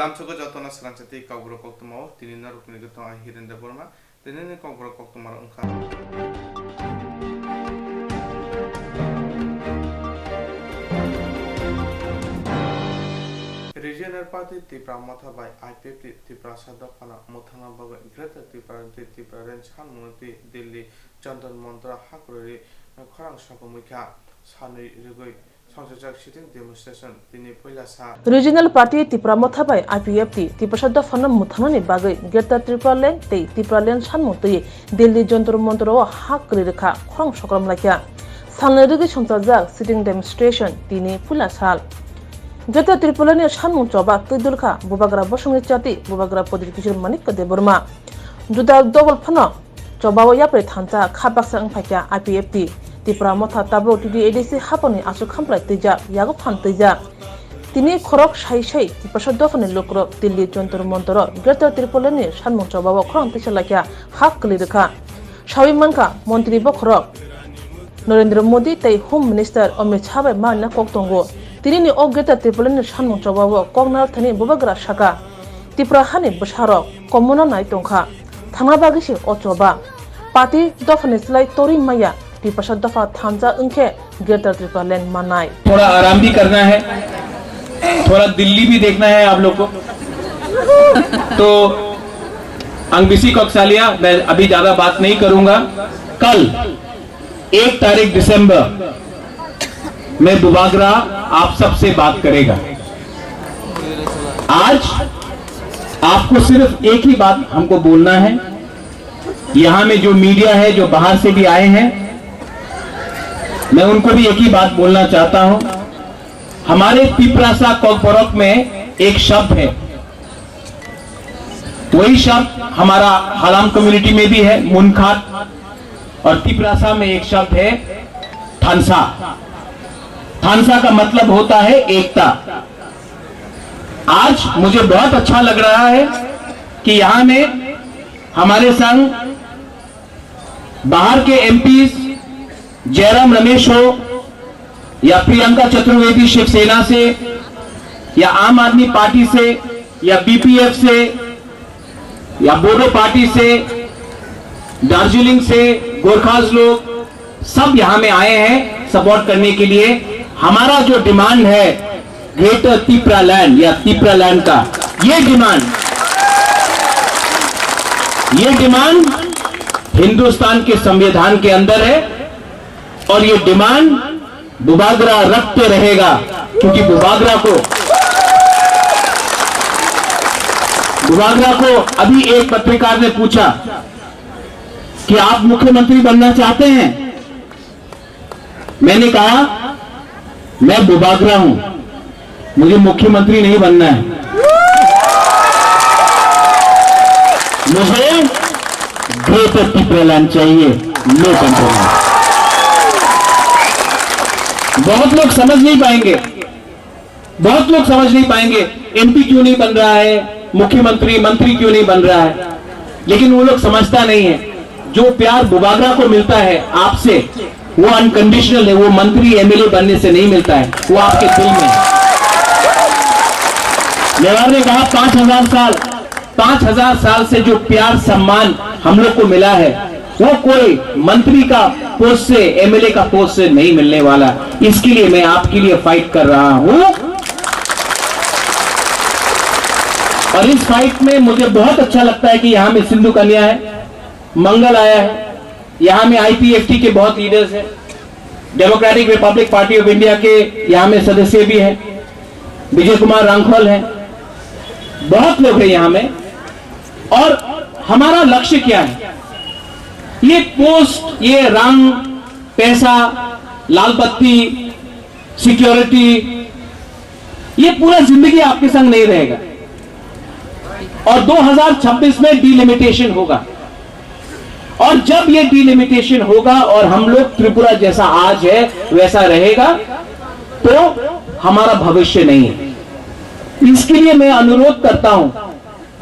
Lamsogo jotona sranchati kaugro koktumao tinina rukni gotong Hirendra Burma tinini kaugro koktumar ungkha Regional Party Tipra Motha by IPP Tipra Sadapana Mothana Baba Greta Tipra Renchan Munati Delhi Chandan Montra Hakurari Korang Shakumika Sani Rigoi Regional Party Tipra Motha by IPFT Tipasada Fanam Muthanani Bagai Greta Tripalen Te Tipralen Shanmuti Delhi Jantar Montro Hakrika Korang Shokram Lakia Sanrigi Shontaza sitting demonstration Tini Pulasal Greta Tripolani Shanmun Choba Tidulka Bubagra Boshungi Chati Bubagra Podikishir Manika de Burma Juda Double Pano Chobawa Yapre Tanta Kabaksa Pakia IPFT Tipra Motha Tabo Tidi ADC Haponi Asu Complete Tija Yago Pan Tija Tini Korok Shai Shai Tipashodofani Lokro Dilli Jontor Montoro Greta Tripolani Shanmun Chobawa Kron Tishalaka Haklidaka Shawi Manka Montri Bokrok Narendra Modi Tay Home Minister Amit Chabe Mana Koktongo Tini O Greta Tripolani Shanmun Chobawa Kognar Tani Bubagra Shaka Tipra Hani Busharo Komuna Naitongka Tanabagishi Ochoba Party Dofani Slai Tori Maya Tipasha दफा थांजा उनके greater ट्रिपलेन मनाई थोड़ा आराम भी करना है थोड़ा दिल्ली भी देखना है आप लोग को तो अंगबिसी कौकसालिया मैं अभी ज्यादा बात नहीं करूंगा कल 1 तारीख दिसंबर में बुबागरा आप सबसे बात करेगा आज आपको सिर्फ एक ही बात हमको बोलना है यहां में जो मीडिया है जो बाहर से भी आए हैं मैं उनको भी एक ही बात बोलना चाहता हूं हमारे तिपरासा कोकबोरक में एक शब्द है वही शब्द हमारा हालाम कम्युनिटी में भी है मुनखात और तिपरासा में एक शब्द है थानसा थानसा का मतलब होता है एकता आज मुझे बहुत अच्छा लग रहा है कि यहां में हमारे संग बाहर के एमपीज जयराम रमेश हो या प्रियंका चतुर्वेदी शिवसेना से या आम आदमी पार्टी से या बीपीएफ से या बोडो पार्टी से दार्जिलिंग से गोरखाज लोग सब यहां में आए हैं सपोर्ट करने के लिए हमारा जो डिमांड है ग्रेटर तिपरा लैंड या तिपरा लैंड का ये डिमांड हिंदुस्तान के संविधान के अंदर है और ये डिमांड बुबागरा रखते रहेगा क्योंकि बुबागरा को अभी एक पत्रकार ने पूछा कि आप मुख्यमंत्री बनना चाहते हैं मैंने कहा मैं बुबागरा हूं मुझे मुख्यमंत्री नहीं बनना है मुझे ग्रेटर तिपरा लैंड चाहिए नो कंट्रोल बहुत लोग समझ नहीं पाएंगे एमपी क्यों नहीं बन रहा है मुख्यमंत्री मंत्री क्यों नहीं बन रहा है लेकिन वो लोग समझता नहीं है जो प्यार बुबागरा को मिलता है आपसे वो अनकंडीशनल है वो मंत्री एमएलए बनने से नहीं मिलता है वो आपके दिल में है मेवाड़ ने कहा 5000 साल से जो प्यार सम्मान हम लोग को मिला है वो कोई मंत्री का पोस्ट से एमएलए का पोस्ट से नहीं मिलने वाला इसके लिए मैं आपके लिए फाइट कर रहा हूं और इस फाइट में मुझे बहुत अच्छा लगता है कि यहां में सिंधु कन्या है मंगल आया है यहां में आईपीएफटी के बहुत लीडर्स हैं democratic Republic party of India के यहां में सदस्य भी हैं विजय कुमार रांखोल हैं बहुत लोग हैं यहां में और हमारा लक्ष्य क्या है ये पोस्ट ये रंग पैसा लाल बत्ती सिक्योरिटी ये पूरा जिंदगी आपके संग नहीं रहेगा और 2026 में डिलिमिटेशन होगा और जब ये डिलिमिटेशन होगा और हम लोग त्रिपुरा जैसा आज है वैसा रहेगा तो हमारा भविष्य नहीं है इसके लिए मैं अनुरोध करता हूं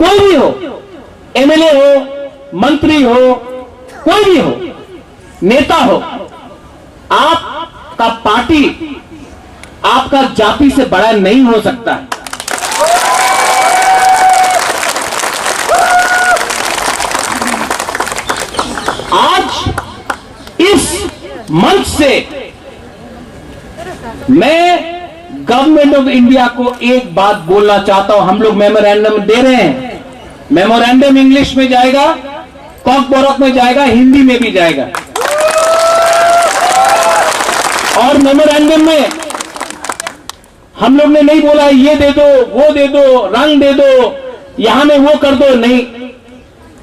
कोई भी हो एमएलए हो मंत्री हो कोई भी हो नेता हो आपका पार्टी आपका जाति से बड़ा नहीं हो सकता है मंच से मैं गवर्नमेंट ऑफ इंडिया को एक बात बोलना चाहता हूं। हम लोग मेमोरेंडम दे रहे हैं, मेमोरेंडम इंग्लिश में जाएगा, कॉकबोरक में जाएगा, हिंदी में भी जाएगा। और मेमोरेंडम में हम लोग ने नहीं बोला ये दे दो, वो दे दो, रंग दे दो, यहां में वो कर दो, नहीं।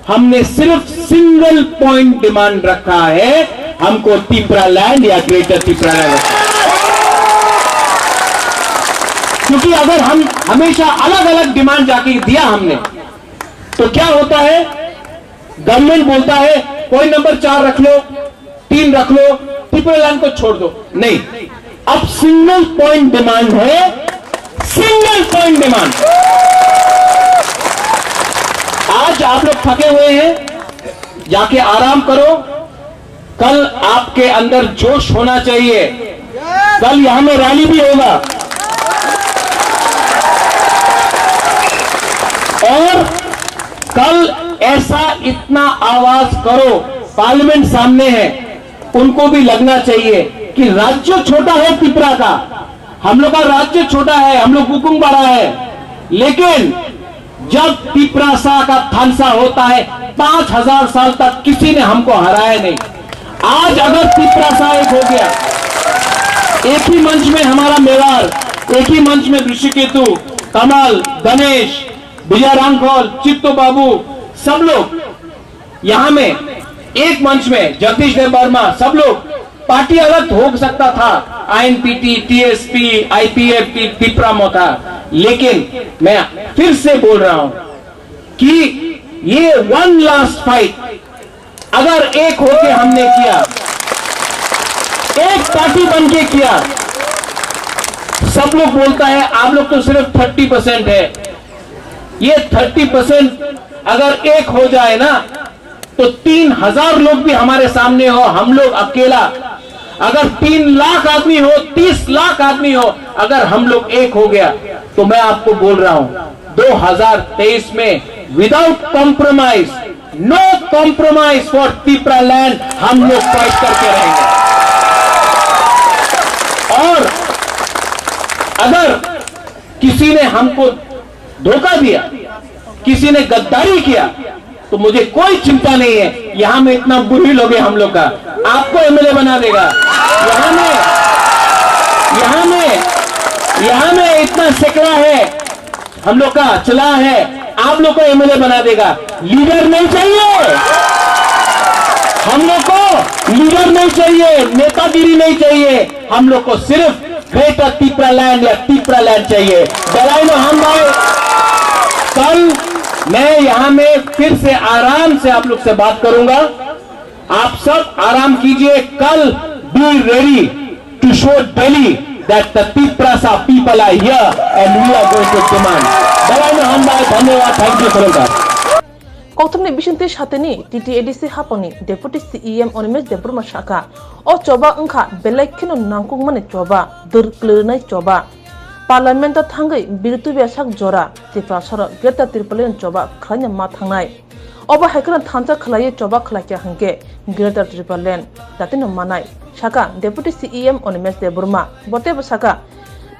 हमने सिर्फ सिंगल पॉइंट डिमांड रखा है, हमको तिपरा लैंड या ग्रेटर तिपरा लैंड। क्योंकि अगर हम हमेशा अलग अलग डिमांड जाके दिया हमने, तो क्या होता है, गवर्नमेंट बोलता है कोई नंबर 4 रख लो, 3 रख लो, तिपरा लैंड को छोड़ दो। नहीं, अब सिंगल पॉइंट डिमांड है, सिंगल पॉइंट डिमांड। आज आप लोग थके हुए हैं, जाके आराम करो। कल आपके अंदर जोश होना चाहिए, कल यहां में रैली भी होगा। और कल ऐसा इतना आवाज करो, पार्लियामेंट सामने है, उनको भी लगना चाहिए कि राज्य छोटा है त्रिपुरा का, हम लोग का राज्य छोटा है, हम लोग बुकुंग बड़ा है, लेकिन जब तिपरासा का थानसा होता है 5000 साल तक किसी ने हमको हराया नहीं। आज अगर तिपरासा एक हो गया, एक ही मंच में हमारा मेवाड़, एक ही मंच में ऋषिकेतु, कमल, गणेश, विजय रामखोल, चित्तो बाबू, सब लोग यहां में एक मंच में, जगदीश देव वर्मा, सब लोग, पार्टी अलग हो सकता था, आईएनपीटी, टीएसपी, आईपीएफ, तिपरा मोथा, लेकिन मैं फिर से बोल रहा हूं कि ये वन लास्ट फाइट अगर एक होके हमने किया, एक पार्टी बन के किया, सब लोग बोलता है आप लोग तो सिर्फ 30% है, ये 30% अगर एक हो जाए ना, तो 3000 लोग भी हमारे सामने हो, हम लोग अकेला, अगर 3 लाख आदमी हो, 30 लाख आदमी हो, अगर हम लोग एक हो गया, तो मैं आपको बोल रहा हूं 2023 में without compromise, no compromise for Tipraland, हम लोग फाइट करके रहेंगे। और अगर किसी ने हमको धोखा दिया, किसी ने गद्दारी किया, तो मुझे कोई चिंता नहीं है, यहां में इतना बुरी लोग है हम लोग का, आपको एमएलए बना देगा। यहां में इतना सेकड़ा है हम लोग का, चला है, आप लोग को एमएलए बना देगा। लीडर नहीं चाहिए हम लोग को, लीडर नहीं चाहिए, नेतागिरी नहीं चाहिए, हम लोग को सिर्फ ग्रेटर तिपरा लैंड या तिपरा लैंड चाहिए। दलाइनो हम भाई, कल मैं यहां में फिर से आराम से आप लोग से बात करूंगा, आप सब आराम कीजिए। कल be ready to show Delhi that the Tiprasa people are here and we are going to demand. दलाइनो हम भाई, धन्यवाद, थैंक यू फॉर कौथमनि बिसिंति साथेनि टीटीएडीसी हापनि डेपुटी सीईएम अनिमेश देबबर्मा शाखा ओ चोबा अंखा बेलाइखिनो नांकुंगमानि चोबा दुरक्लोनाय चोबा पार्लियामेंट थांगै बिरतु बेसाक जरा तिप्रासर ग्रेटर तिरपलेन चोबा खलायना मा थांनाय अबा हाइकन थांचा खलायै चोबा खलायके हंके ग्रेटर तिरपलेन दातिनो मानाय शाखा डेपुटी सीईएम अनिमेश देबबर्मा बतेबो शाखा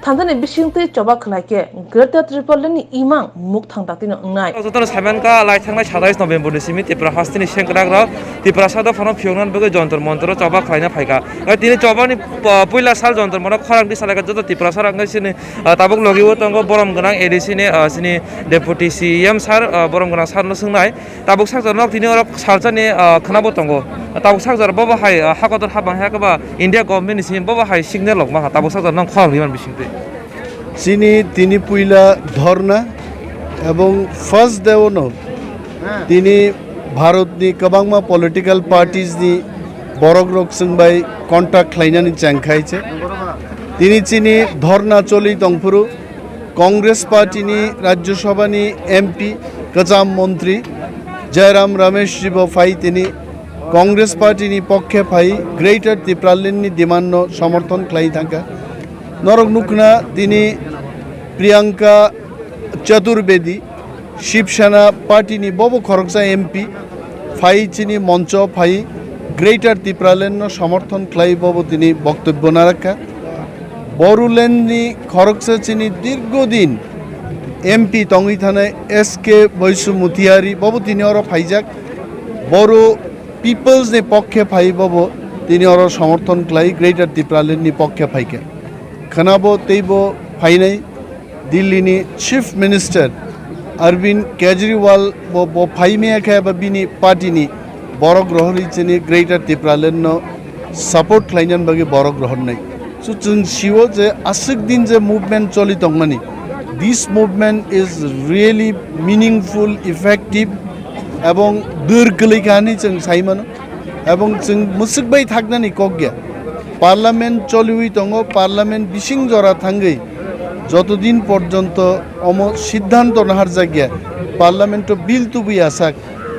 थांजानि बिसिंति चोबा खलायके ग्रेटर तिरपलेननि इमां मुख थांदातिनो अंनाय जतन साइबानका लाइ थांनाय 27 नभेम्बर सिम त्रिपुरा हास्तिनि सेंग्राग्रा त्रिपुरा सादा फन फिउनान बगे जंतर मंतर चबा खलायना फायका तिनि चबानि पहिला साल जंतर मन खरांगदि सालायका जत त्रिपुरा सारांगासिनि ताबुक लगिवो तंगो बरम गनां एडिसिनि सिनि डेपुटी सीएम सार बरम गनां सारनो सोंनाय ताबुक सागजरनाव तिनि सालजानि खनाबो तंगो ताबुक सागजर बबा हाय हाकदर हाबां हाकबा इंडिया गभर्नमेन्ट सिम बबा हाय सिगनेल लकमा ताबुक सागजरनाव खरांगदिमान बिसिंति চিনি তিনি পুইলা ধর্না এবং ফার্স্ট দেওনো তিনি ভারতনি কবাংমা পলিটিক্যাল পার্টিজনি বরক রক সঙ্গবাই কন্ট্যাক্ট খাইনানি চাংখাইছে তিনি চিনি ধর্না চলি দংফুরু কংগ্রেস পার্টিনি রাজ্যসভানি এমপি কজাম মন্ত্রী জয়রাম রমেশ জীব ফাই তিনি কংগ্রেস পার্টিনি পক্ষে ফাই গ্রেটার ত্রিপুরালেননি ডিমান্ড সমর্থন খাই থাকা नरक नुकना दिनी प्रियंका चतुर्वेदी शिवसेना पार्टी बबो खरगसा एमपी फाई चिनी मंच फाई গ্রেটার ত্রিপুরাল্যান্ড সমর্থন খ্লাইবব তিনি বক্তব্য না রাখা বড়োল্যান্ডনি খরকসে চিনি দীর্ঘদিন এমপি তঙ্গি থানায় SK বৈশু মুতিয়ারি বব তিনি ওর ফাইজাক বড় পিপলস নি পক্ষে ফাইবব তিনি ওর সমর্থন খ্লাই গ্রেটার ত্রিপুরাল্যান্ডনি পক্ষে ফাইকে খানাবো তেইব ফাইনাই দিল্লিনি চিফ মিনিস্টার अरविंद केजरीवाल वो फाइमे खे बिनी पार्टी बर ग्रहण चिनी ग्रेटर त्रिपुरालैंड सपोर्ट खालायनान बागै बर ग्रहण नहीं सो जों सिओ जे आसिक दिन जे मुभमेंट चलि दंमानि this movement is really meaningful effective एवं दीर्घलेखानि जों साइमानो एवं जों मुसुकबाय थागनानि कगया पार्लामेंट चलिउइ दङ पार्लामेंट बिसिं जरा थांगै যতদিন পর্যন্ত সিদ্ধান্ত নাহার জায়গা পার্লামেন্ট বিল তুবি আসাক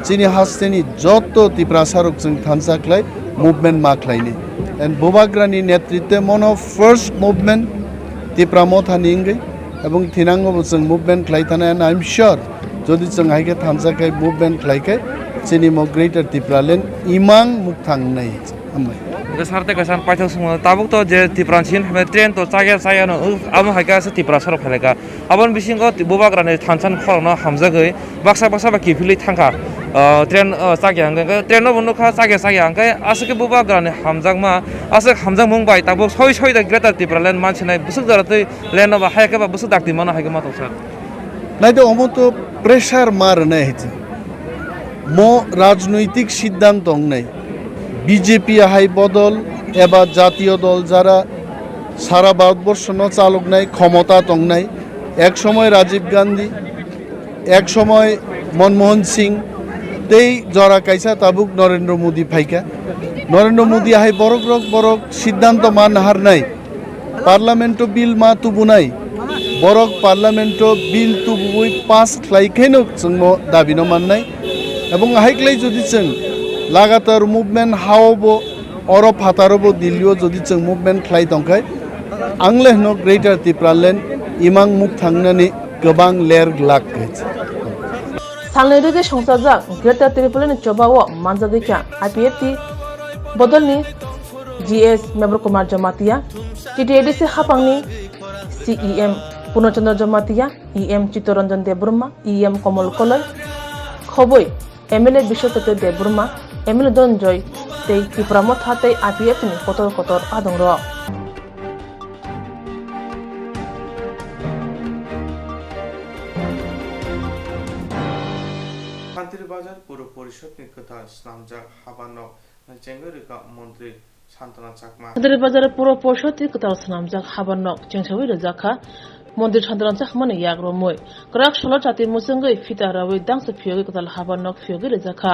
চিনি হাসতেনি যত ত্রিপুরাসারক जों थानसाख्लाय मुभमेंट माख्लायनि एंड बोबाग्रानि नेतृत्वे मन अफ फार्स्ट मुभमेंट ত্রিপুরা मथानि इंगै एवं थिनांगबो जों मुभमेंट खालायथानाय एंड आई एम श्योर जदि जों हायके थानसाखाय मुभमेंट खालायखाय चिनि म ग्रेटर त्रिपुरालैंड इमां मुखथांनाय हामबाय सारते कसान पाइथौ सुमो ताबुक तो जे तिप्रानसिन हमे ट्रेन तो चागे चायानो आमो हायका से तिप्रा सर फैलाका आबन बिसिंगो बोबाग्राने थानसान खरनो हामजागै बाक्सा बाक्सा बा किफिलै थांखा ट्रेन चागे हांगै ट्रेन बन्दखा चागे चागे हांगै आसके बोबाग्राने हामजागमा आसे हामजाग मुंबाय ताबो सय सय दा ग्रेटर तिप्रालैंड मानसिनाय बुसुक जरातै लेन बा हायका बा बुसुक दाक्ति मानो हायका मातो सर नाइदो अमो तो प्रेसार मारनाय हिचे मो राजनैतिक सिद्धांत अंगनाय बीजेपी हाई बदल एबा जातीय दल जरा सारा भारतवर्ष न चालकनाय क्षमता दंनाय एक समय राजीव गांधी एक समय मनमोहन सिंह तै जरा कैसा ताबुक नरेंद्र मोदी फाइका नरेंद्र मोदी हाई बरक सिद्धांत मान हारनाय पार्लामेंट बिल मा तुबुनाय बरक पार्लामेंट बिल तुबुय पास खालायखायनो जों दाबिनो माननाय एवं हाइक्लाय जुदि जों लगातार मुभमेंट हावबो और फातारबो दिल्लीओ जदि जों मुभमेंट खालाय दंखाय आंले नो ग्रेटर त्रिपुरालैंड इमां मुख थांनानै गोबां लेर लाख थांनाय संसारजाक ग्रेटर त्रिपुरालैंड चबाओ मानजादैखा आईपीएफटी बदलनि जीएस मेबर कुमार जमातिया टीटीएडीसी हापांनि CEM Purnachandra Jamatia EM Chittaranjan Debbarma EM Kamal Kalai खबै एमएलए विश्वचन्द्र देबबर्मा एमएलए धनंजय तै त्रिपुरा मथातै आईपीएफनि कतर कतर आदंर শান্তিরবাজার পৌর পরিষদ নিকট স্নামজাক হাবানো চেঙ্গরিকা মন্ত্রী শান্তনা চাকমা শান্তিরবাজার পৌর পরিষদ নিকট স্নামজাক হাবানো চেংসাবি রজাখা মন্দির সাধারণ চাকমানে ইয়াগ্রমই করাক ষোলো জাতি মুসঙ্গই ফিতারাওই দাংসে ফিয়োগি কতাল হাবানক ফিয়োগি রেজাখা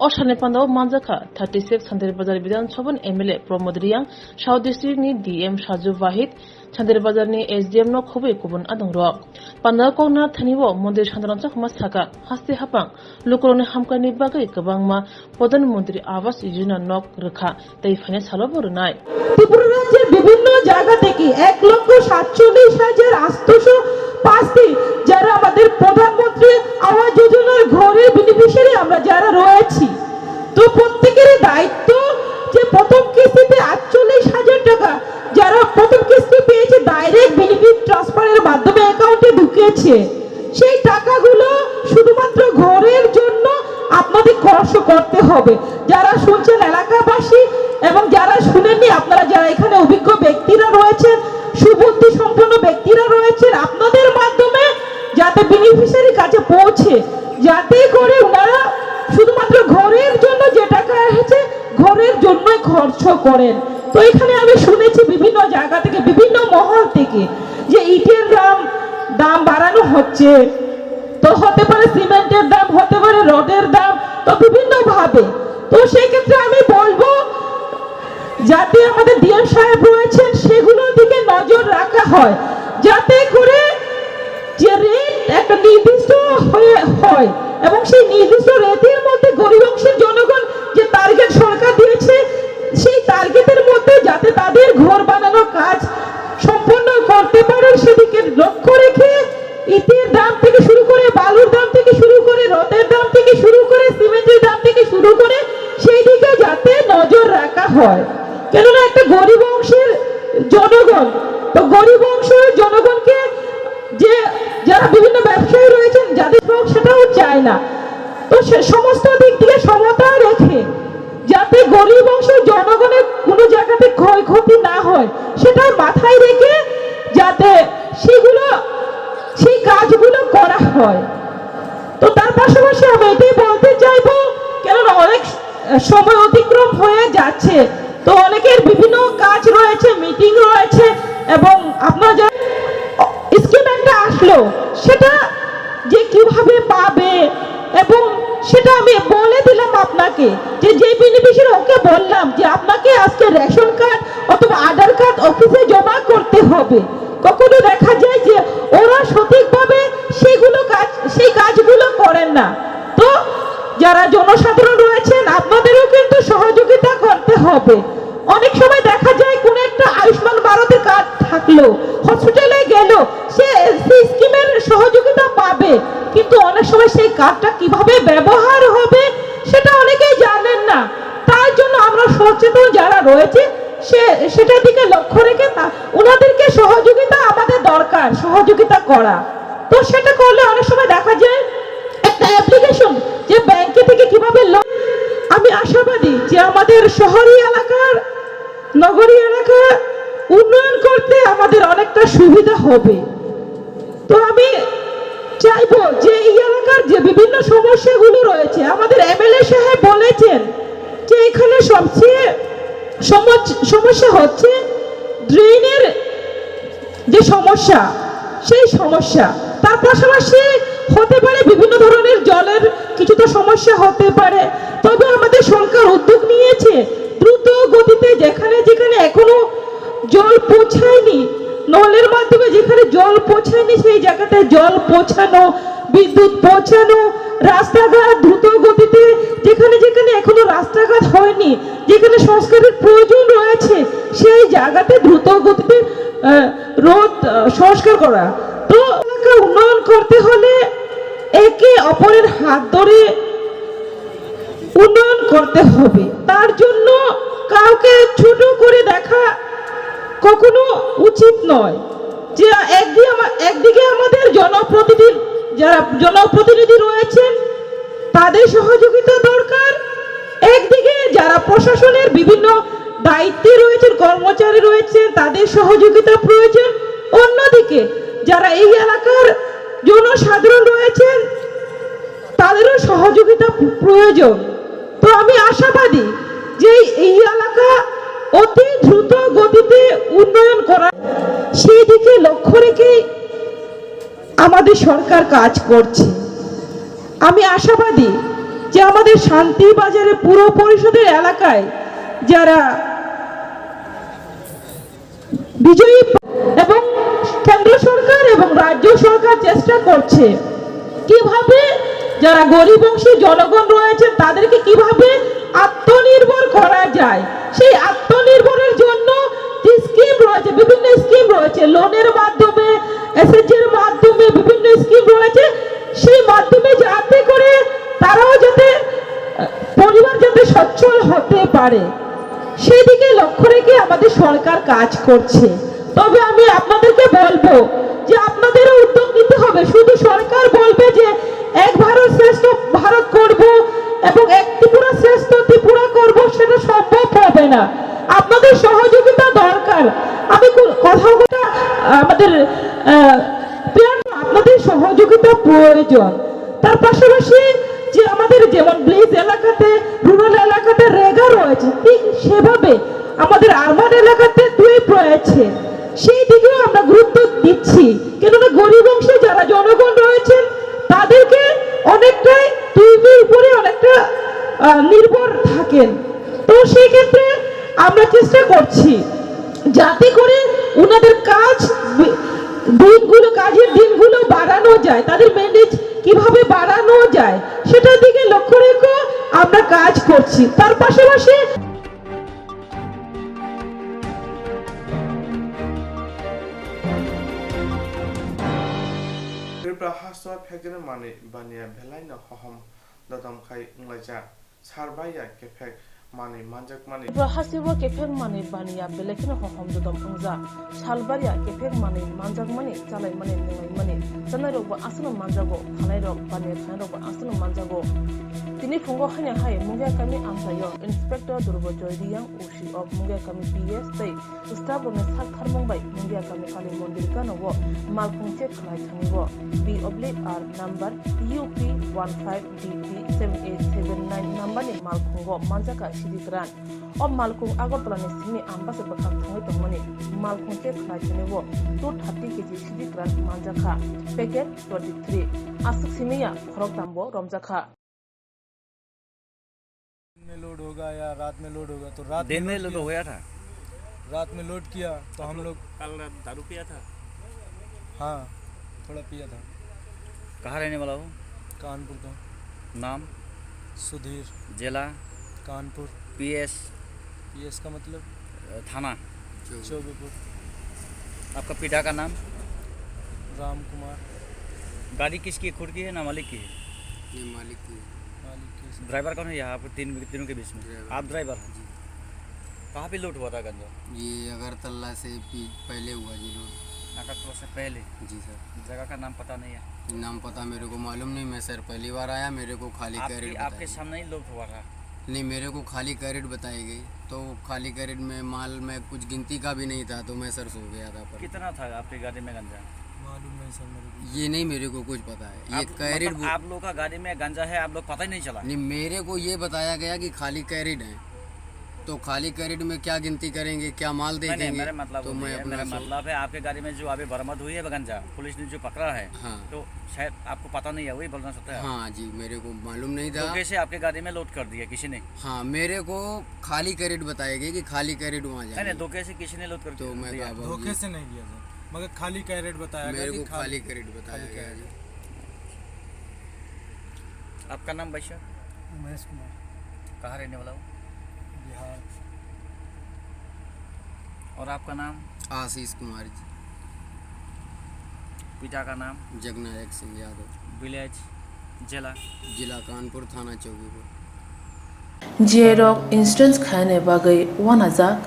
অসানে পান্দাও মানজাখা 36 শান্তিরবাজার বিধানসভা এমএলএ প্রমোদ রিয়াং সাউথ ডিস্ট্রিক্টনি ডিএম সাজু ওয়াহিদ শান্তিরবাজারনি এসডিএম ন খুবই কুবুন আদংর পান্দাও কংনা থানিও মন্দির সাধারণ চাকমা সাকা হাস্তি হাপাং লুকরনি হামকানি বাগৈ গোবাংমা প্রধানমন্ত্রী আবাস যোজনা নক রেখা তাই ফাইনে সালো বরনাই ত্রিপুরা রাজ্যের বিভিন্ন জায়গা থেকে 1,47,805টি যারা আমাদের প্রধানমন্ত্রী আবাস যোজনার ঘরের বেনিফিশিয়ারি আমরা যারা রয়েছি তো প্রত্যেকের দায়িত্ব যে প্রথম কিস্তিতে 48,000 টাকা যারা প্রথম কিস্তি পেয়েছে ডাইরেক্ট বেনিফিট ট্রান্সফারের মাধ্যমে অ্যাকাউন্টে ঢুকিয়েছে সেই টাকাগুলো শুধুমাত্র ঘরের জন্য আপনাদের খরচ করতে হবে যারা শুনছেন এলাকাবাসী এবং যারা শুনেননি আপনারা যারা এখানে অভিজ্ঞ ব্যক্তিরা রয়েছেন সুবুদ্ধি সম্পন্ন ব্যক্তিরা রয়েছেন আপনাদের মাধ্যমে যাতে বেনিফিশিয়ারির কাছে পৌঁছে যাতে করে ওনারা শুধুমাত্র ঘরের জন্য যে টাকা এসেছে ঘরের জন্যই খরচ করেন তো এখানে আমি শুনেছি বিভিন্ন জায়গা থেকে বিভিন্ন মহল থেকে যে ইটের দাম বাড়ানো হচ্ছে তো হতে পারে সিমেন্টের দাম হতে পারে রডের দাম তো বিভিন্ন ভাবে তো সেই ক্ষেত্রে আমি বলবো যাতে আমাদের ডিএম সাহেব রয়েছেন সেগুলোর দিকে নজর রাখা হয় যাতে করে যে রেট একটা নির্দিষ্ট হয় এবং সেই নির্দিষ্ট রেটের মধ্যে গরিব অংশের জনগণ যে টার্গেট সরকার দিয়েছে সেই টার্গেটের মধ্যে যাতে তাদের ঘর বানানোর কাজ সম্পন্ন করতে পারে সেদিকে লক্ষ্য রেখে ইটের দাম থেকে শুরু করে বালুর দাম থেকে শুরু করে রডের দাম থেকে শুরু করে সিমেন্টের দাম থেকে শুরু করে সেই দিকে যাতে যাতে নজর রাখা হয়, কেননা একটা গরিব অংশের জনগণ, তো গরিব অংশের জনগণকে যে যারা বিভিন্ন ব্যবসায়ী রয়েছেন যাদের সেটাও চায় না, তো সে সমস্ত দিক থেকে সমতা রেখে যাতে গরিব অংশের জনগণের কোনো জায়গাতে ক্ষয়ক্ষতি না হয় সেটা মাথায় রেখে যাতে সেই কাজগুলো করা হয়। তো তার পাশাপাশি আমি এটাই বলতে চাইবো, কেননা অনেক সময় অতিক্রম হয়ে যাচ্ছে, তো অনেকের বিভিন্ন কাজ রয়েছে, মিটিং রয়েছে, এবং আপনার যে স্কিম একটা আসলো সেটা যে কিভাবে পাবে, এবং সেটা আমি বলে দিলাম আপনাকে যে বেনিফিশিয়ারি ওকে বললাম যে আপনাকে আজকে রেশন কার্ড অথবা আধার কার্ড অফিসে জমা করতে হবে। কখনো দেখা যায় যে ওরা সঠিকভাবে সেই কাজগুলো করেন না। তো যারা জনসাধারণ রয়েছেন আপনাদেরও কিন্তু সহযোগিতা করতে হবে। অনেক সময় দেখা যায় কোন একটা আয়ুষ্মান ভারতের কার্ড থাকলো, হসপিটালে গেল, সে স্কিমের সহযোগিতা পাবে, কিন্তু অনেক সময় সেই কার্ডটা কিভাবে ব্যবহার হবে সেটা অনেকেই জানেন না। তার জন্য আমরা সচেতন যারা রয়েছে সেটার দিকে লক্ষ্য রেখে ওনাদেরকে সহযোগিতা আমাদের দরকার, সহযোগিতা করা। তো সেটা করলে অনেক সময় দেখা যায় একটা অ্যাপ্লিকেশন যে ব্যাংকে থেকে কিভাবে লোন, আমি আশাবাদী যে আমাদের শহরি এলাকার, নগরী এলাকা উন্নয়ন করতে আমাদের অনেকটা সুবিধা হবে। তো আমি চাইবো যে এই এলাকার যে বিভিন্ন সমস্যাগুলো রয়েছে, আমাদের এমএলএ সাহেব বলেছেন যে এখানে সবচেয়ে সমস্যা হচ্ছে ড্রেনের যে সমস্যা, সেই সমস্যা। তার পাশাপাশি হতে পারে বিভিন্ন ধরনের জলের কিছুটা সমস্যা হতে পারে। তবে আমাদের সরকার উদ্যোগ নিয়েছে দ্রুত গতিতে যেখানে যেখানে এখনো জল পৌঁছায়নি, নলের মাধ্যমে যেখানে জল পৌঁছায়নি সেই জায়গাতে জল পৌঁছানো, বিদ্যুৎ পৌঁছানো, রাস্তাঘাট দ্রুত গতিতে যেখানে যেখানে এখনো রাস্তাঘাট হয়নি, যেখানে সংস্কারের প্রয়োজন রয়েছে সেই জায়গাতে দ্রুত গতিতে রোড সংস্কার করা। তো এলাকা উন্নয়ন করতে হলে একে অপরের হাত ধরে উন্নয়ন করতে হবে। তার জন্য কাউকে ছোট করে দেখা কখনো উচিত নয়। যে একদিকে আমাদের জনপ্রতিনিধি রয়েছেন তাদের সহযোগিতা দরকার, একদিকে যারা প্রশাসনের বিভিন্ন দায়িত্বে রয়েছেন, কর্মচারী রয়েছেন তাদের সহযোগিতা প্রয়োজন, অন্যদিকে যারা এই এলাকার জনসাধারণ রয়েছেন তাদেরও সহযোগিতা প্রয়োজন। তো আমি আশাবাদী যে এই এলাকা অতি দ্রুত গতিতে উন্নয়ন করা, সেই দিকে লক্ষ্য রেখে আমাদের সরকার কাজ করছে। আমি আশাবাদী যে আমাদের শান্তিবাজারে পুর পরিষদের এলাকায় যারা বিজয়ী এবং কেন্দ্র সরকার এবং রাজ্য সরকার চেষ্টা করছে কিভাবে যারা গরিব অংশের জনগণ রয়েছে তাদেরকে কিভাবে আত্মনির্ভর করা যায়। সেই আত্মনির্ভরের জন্য যে স্কিম রয়েছে, বিভিন্ন স্কিম রয়েছে, লোনের মাধ্যমে, এসএসজির মাধ্যমে বিভিন্ন স্কিম রয়েছে, সেই মাধ্যমে যাতে করে তারাও যাতে পরিবার যাতে সচ্ছল হতে পারে সেই দিকে লক্ষ্য রেখে আমাদের সরকার কাজ করছে। তবে আমি আপনাদেরকে বলবো যে আপনাদেরও উদ্যোগ নিতে হবে। শুধু সরকার বলবে যে এক ভারত শ্রেষ্ঠ ভারত করব এবং এক ত্রিপুরা শ্রেষ্ঠ ত্রিপুরা করব, সেটা সম্ভব হবে না। আপনাদের সহযোগিতা দরকার। আমি কথা আমাদের আপনাদের সহযোগিতা প্রয়োজন। তার পাশাপাশি যে আমাদের যেমন ব্লিজ এলাকাতে, রুরাল এলাকাতে রেগা রয়েছে, ঠিক সেভাবে আমাদের আরবান এলাকাতে টুইপ রয়েছে, সেই দিকেও আমরা গুরুত্ব দিচ্ছি। কেননা গরিব অংশে যারা জনগণ রয়েছেন তাদেরকে অনেকটাই টুইপের উপরে অনেকটা নির্ভর থাকেন। তো সেই ক্ষেত্রে আমরা চেষ্টা করছি যাতে করে ওনাদের কাজের দিনগুলো বাড়ানো যায়, তাদের ম্যানেজ কিভাবে বাড়ানো যায় সেটার দিকে লক্ষ্য রেখে আমরা কাজ করছি। তার পাশাপাশি হাসওয়া ফেকজের মানে বানিয়া ভেলাইনা হহম দাদাম খাই উংলাইজা সারবাইয়া কেফেক mani manjak mani Hasiwa kefek mani baniya belekina hohom dodom ungza salbaria kefek mani manjak mani chalai mani nengai mani chanai rok ba asuna manjago khanai rok baniya khanai rok ba asuna manjago tini fungo hanya hai mungya kami amsayo inspector durbo joyriyang ushi of mungya kami PS tei staff ne sal kharmong bai mungya kami kali mondir kanowo malpung check khlai thanibo B/R number UP15DT7879 number ni malpungo manjaka sidikran o malkung agotla ni simi ambase bakhak thangai tongmani malkung che khlai thanebo 230 kg sidikran manjaka packet 23 asuk simiya khorok tambo romjaka में load होगा या रात में load होगा तो रात दिन में लोड हो गया था। रात में लोड किया तो हम लोग कल दारू पिया था। हाँ थोड़ा पिया था। कहाँ रहने वाला हो? कानपुर का। नाम? सुधीर। जिला? कानपुर। PS का मतलब थाना चौबेपुर। आपका पिता का नाम? राम कुमार। गाड़ी किसकी, खुद की है ना मालिक की है? ये मालिक की। ड्राइवर कौन है यहाँ पर तीनों के बीच में? आप ड्राइवर हैं। कहाँ पे लूट हुआ था गंजा? ये अगरतला से पहले हुआ जी लोड। अगरतला से पहले? जी सर। जगह का नाम पता नहीं है? नाम पता मेरे को मालूम नहीं, मैं सर पहली बार आया, मेरे को खाली कैरेट आपके सामने ही लूट हुआ था? नहीं, मेरे को खाली कैरेट बताई गई, तो खाली कैरेट में माल में कुछ गिनती का भी नहीं था, तो मैं सर सो गया था। पर कितना था आपकी गाड़ी में गंजा? मालूम नहीं सर मेरे को। ये नहीं मेरे को कुछ पता है। ये कैरेट मतलब आप लोग का गाड़ी में गंजा है, आप लोग पता ही नहीं चला? नहीं, मेरे को ये बताया गया कि खाली कैरेट है, तो खाली कैरेट में क्या गिनती करेंगे, क्या माल देखेंगे? मेरा मतलब तो मैं अपना मतलब है आपके गाड़ी में जो अभी बरामद हुई है गंजा, पुलिस ने जो पकड़ा है, हाँ। तो शायद आपको पता नहीं है, वही बोलना चाहता है? हाँ जी, मेरे को मालूम नहीं था। तो कैसे आपके गाड़ी में लोड कर दिया किसी ने? हाँ, मेरे को खाली कैरेट बताया गया कि खाली कैरेट वहाँ जाए। नहीं, धोखे से किसी ने लोड कर तो मैं दिया? धोखे से नहीं किया सर, मगर खाली कैरेट बताया मेरे को खाली कैरेट बताया गया जी। आपका नाम वैश्य? उमेश कुमार। कहाँ रहने वाला हो? बिहार। और आपका नाम? आशीष कुमार जी। पिता का नाम? जगनायक सिंह यादव। विलेज? जिला? जिला कानपुर, थाना Chaukipur. जेरok insurance khane bagai 1000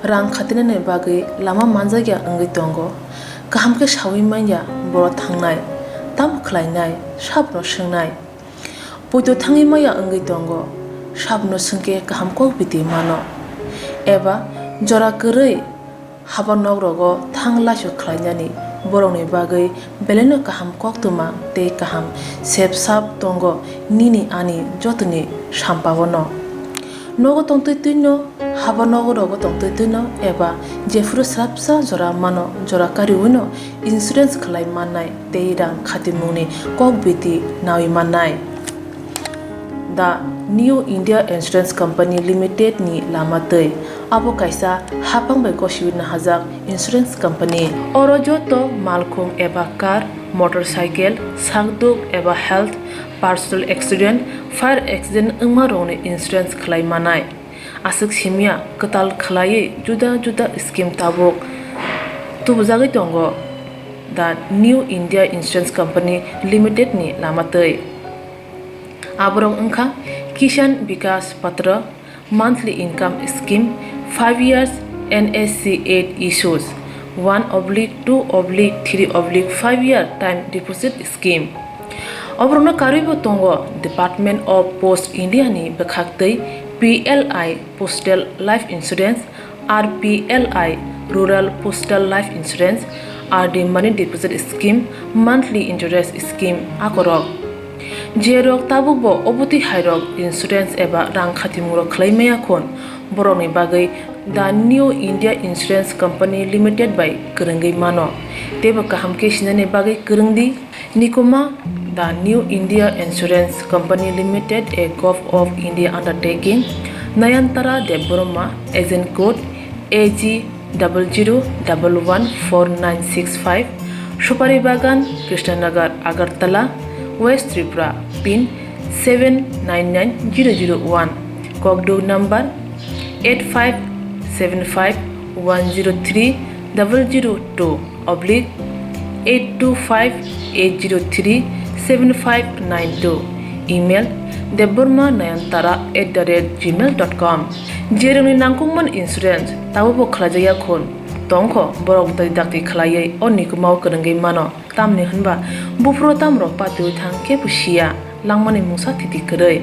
rang khatinane bagai lama manjagya angai tongo kaham ke sawi manya boro thangnai tam khlainai sabno sungnai puito thangi maya angai tongo sabno sungke kaham ko biti mano eba jora korei habanok rogo thangla su khlainani boroni bagai beleno kaham koktuma te kaham sep sap tongo nini ani jotuni sampawono nogo tongtoi tuino haba nogo rogo tongtoi tuino eba jefuru srapsa jora mano jora kariwino insurance khlai mannai tei rang khatimuni kok biti nawi mannai the New India Insurance Company Limited ni lamatei abo kaisa hapang bai kosibina hajak insurance company oro joto malkhung eba car motorcycle sakduk eba health personal accident fire accident ungma rone insurance khlai manai asuk simia katal khlai juda juda scheme tabok tubjagai tongo the New India Insurance Company Limited ni lamatei aborong ungkha Kisan Vikas Patra monthly income scheme 5 years NSC 8 issues 1/2/3/5 year time deposit scheme Obrona karibo tongo Department of Post India ni bekhaktei PLI Postal Life Insurance RPLI Rural Postal Life Insurance RD Money Deposit Scheme Monthly Interest Scheme akorok Jerok tabukbo obuti hairok insurance eba rang khatimuro khlaimaya khon boroni bagai the New India Insurance Company Limited by Kerengai mano teba kaham ke sinane bagai kerengdi nikoma the New India Insurance Company Limited a Gov of India undertaking Nayantara Deboroma agent code AG 00114965 Shupari Bagan Krishnanagar Agartala West Tripura pin 799001 Kogdo number 8575103002/825-803-7592 email deborma nayantara@gmail.com jeroni nangkungman insurance tawo khlajaya khon tongkho borok dai dakti khlaiye onni kumaw kerengei mano tamni hanba bufro tamro patui thang ke pusia langmani musa thiti kerei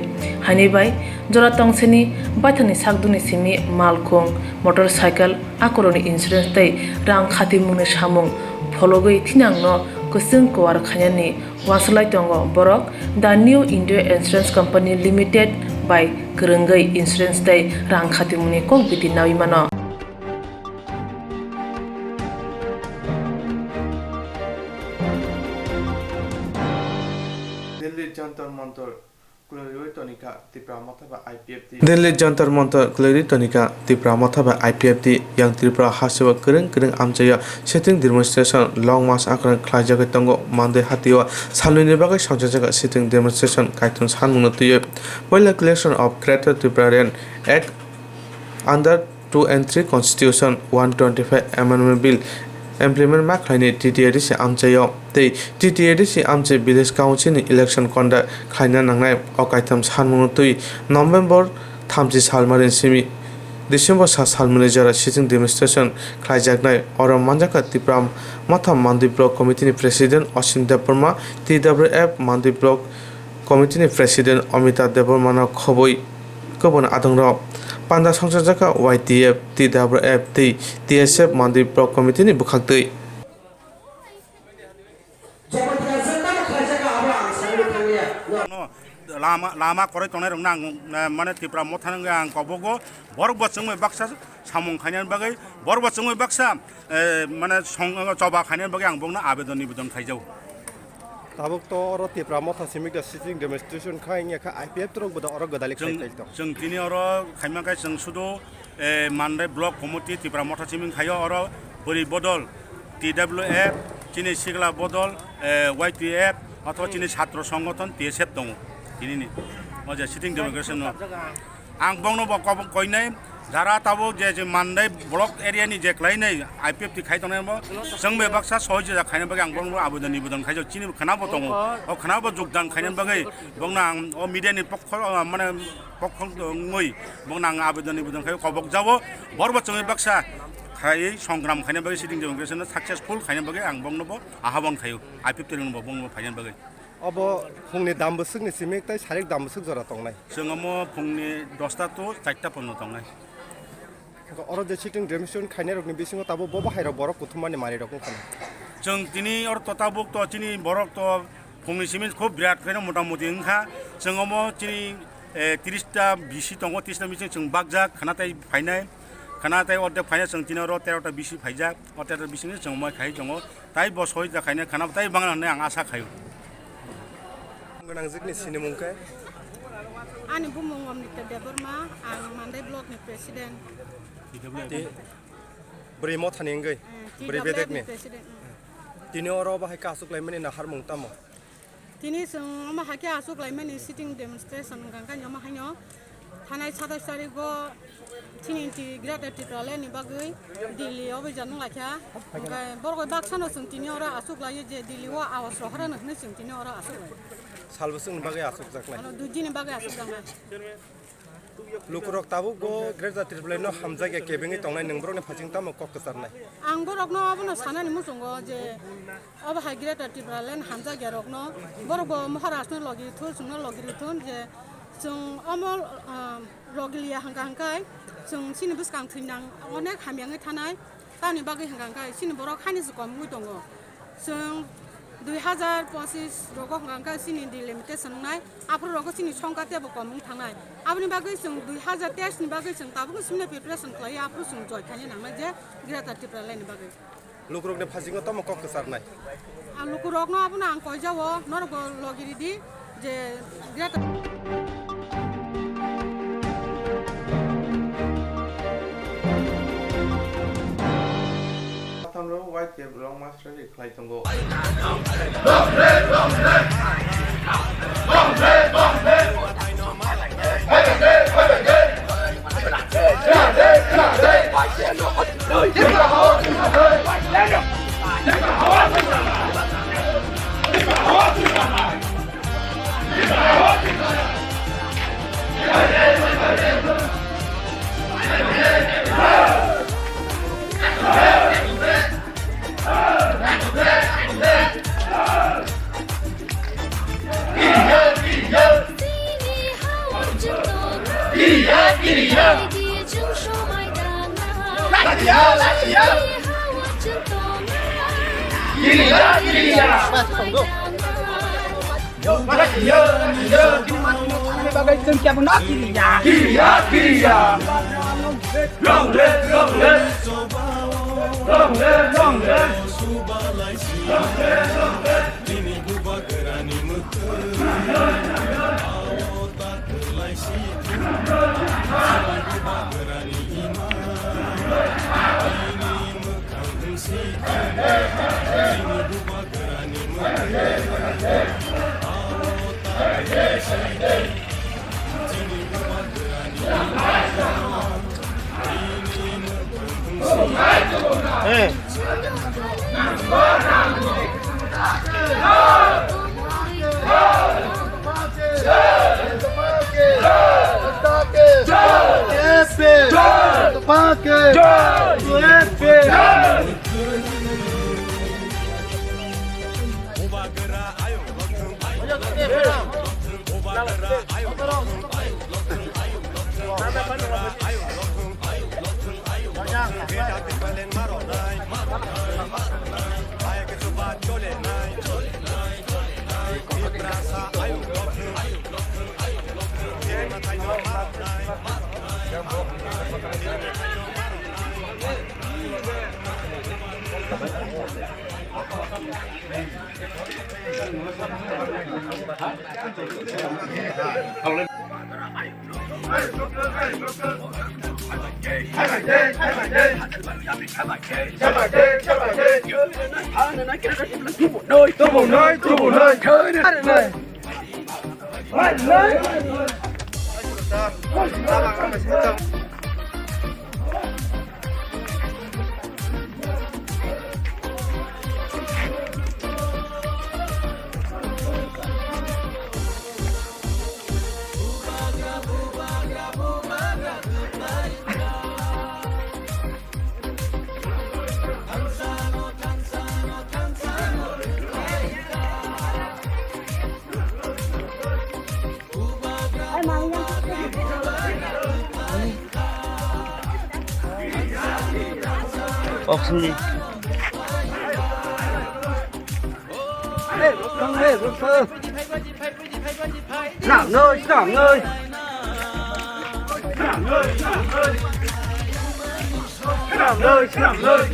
hani bai jora tongseni bathani sakduni simi malkhong motorcycle akoroni insurance tai rang khati mune samung fologoi thinangno kusung kwar khanyani waslai tongo borok the new india insurance company limited by kerengai insurance tai rang khati mune kok biti nawi mano Delhi Jantar Mantar Clary Tonica Tripura Mathaba IPFT Young Tripura Hasiwa Kering Amjaya Sitting Demonstration Long Mass Akran Klajaga Tongo Monday Hatiwa Saluni Baga Shajaga Sitting Demonstration Kaitun Sanmunatu While collection of Greater Tripurarian Act under 2 and 3 Constitution 125 Amendment Bill Implement Maklaini TTADC Amjayo They TTADC Amjay Village Council Election Conduct Kaina Nangai Okaitam Sanmunutui November Tamji Salmarin Simi December Salmanajara sitting demonstration Klajagnai or Manjaka Tipram Mata Mandi Block Committee President Osin Deborma TWF Mandi Block Committee President Amita Debormana Khoboi Kobon Adongra Panda Sangsajaka YTF TWF TSF Mandi Block Committee ni Bukhakti Lama kore tonai rong nang mana Tripura mothang ang kobogo borok bachungoi baksa samung khanian bagai borok bachungoi baksa mana song choba khanian bagai ang bongna abedon nibedon khaijau tabuk to oro Tripura motha simik da sitting demonstration khaing ya IPF trok boda oro godalik khai to jeng tini oro khaima kai jeng sudo Mandai block committee Tripura motha siming khayo oro bori bodol TWF chini sigla bodol YTF atau chini chhatro সংগঠন TSF dong ini aja sitting demonstration ang bongno bok koinai jara tabo je Mandai block area ni je klainai IPF ti khai tonai bo jengbe baksa soje ja khaina bagai ang bongno abodon nibodon khaijo chini khanabo dong o khanabo jogdan khaina bagai bongna ang o media ni pokho mane pokho ngoi bongna ang abodon nibodon khai kobok jabo borbo chongi baksa khai সংগ্রাম খাইনা bagai sitting demonstration successful khaina bagai ang bongno bo ahabon khayo IPF ti bo bongno phainan bagai abo phungni dambusukni simik tai sarik dambusuk jora tongnai जोङो फुंनि 10टा to 4टा पन्नो दंनाय oro je sitting demonstration khaina rokni bisingo tabo bo bahaira borok kuthumani mari rokon khana जों तिनी और तताबुक तो चिनी बरक तो फुंनि semen खूब बिराट खायनो मोटामोटी ओंखा जोङो चिनी 30टा बिसि दङ 30टा बिसि जों बागजा खानाताय फायनाय खानाताय अर्धेक फायनाय जों तिनी और 13टा बिसि फायजा 13टा बिसिनि जों मा खाय जोङो ताय बसय जा खायनाय खानाताय बांगा होननाय आं आसा खायो गोनां जिकनि सिनेमुंखाय Ani bumung Amita Deborma ang Mandai block ni president. Beri mo thaningai. Beri bedek ni. Tini oro bahai kasuk laimani nahar mungtamo. Tini sung ama haki asuk laimani sitting demonstration gangkan yama hanyo. Thanai 27 tarik go tini ti Greater Tripura ni bagai Delhi obi janung lakya. Borgoi baksano sung tini ora asuk lai je Delhi wa awas rohara nahne sung tini ora asuk lai. Salbusung bagai asuk jaknai. Ano duji ni bagai asuk jangai. Lukurok tabu go Greater Tripura no hamjaga kebengi tongnai ningbrok ni phaching tamo kok kesarnai. Ang borok no abono sana ni musungo je aba ha Greater Tripura len hamjaga rok no borgo Maharashtra logi thul sungno logi thun je sung amol rogilia hangkai sung sini buskang thinang onek hamyangai thanai tani bagai hangkai sini borok khani su kom muitongo sung 2025 rogo hangkai sini di limitation nai apro rogo sini songka te bo komung thanai abni bagai sung 2023 ni bagai sung tabu sumne preparation klai apro sung joy khani nangna je Greater Tripura len bagai lukurok ni phaching tamo kok kesarnai ang lukurok no abuna ang koi jawo norgo logiri di je Greater YTF long master di Klai Tonggo. 없습니다. Nặng nơi, nặng nơi. Nặng nơi, nặng nơi. Nặng nơi, nặng nơi.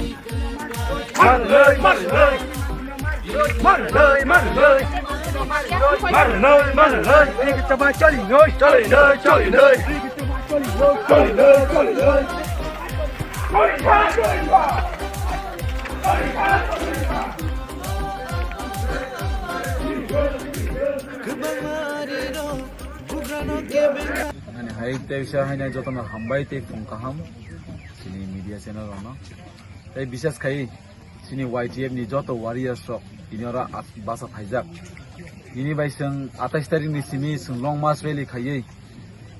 Mặn nơi, mặn nơi. Mặn nơi, mặn nơi. Mặn nơi, mặn nơi. Đi cái cho ba cho lì nơi, cho lì nơi, cho lì nơi. Cho lì nơi, cho lì nơi, cho lì nơi. Hari Tevisa hanya jotono hambai te pungkaham sini media channel ono tai bishas khai sini YTF ni joto warriors rok inora basa phaijak ini bai sing 28 tarik ni simi sing long march rally khaiye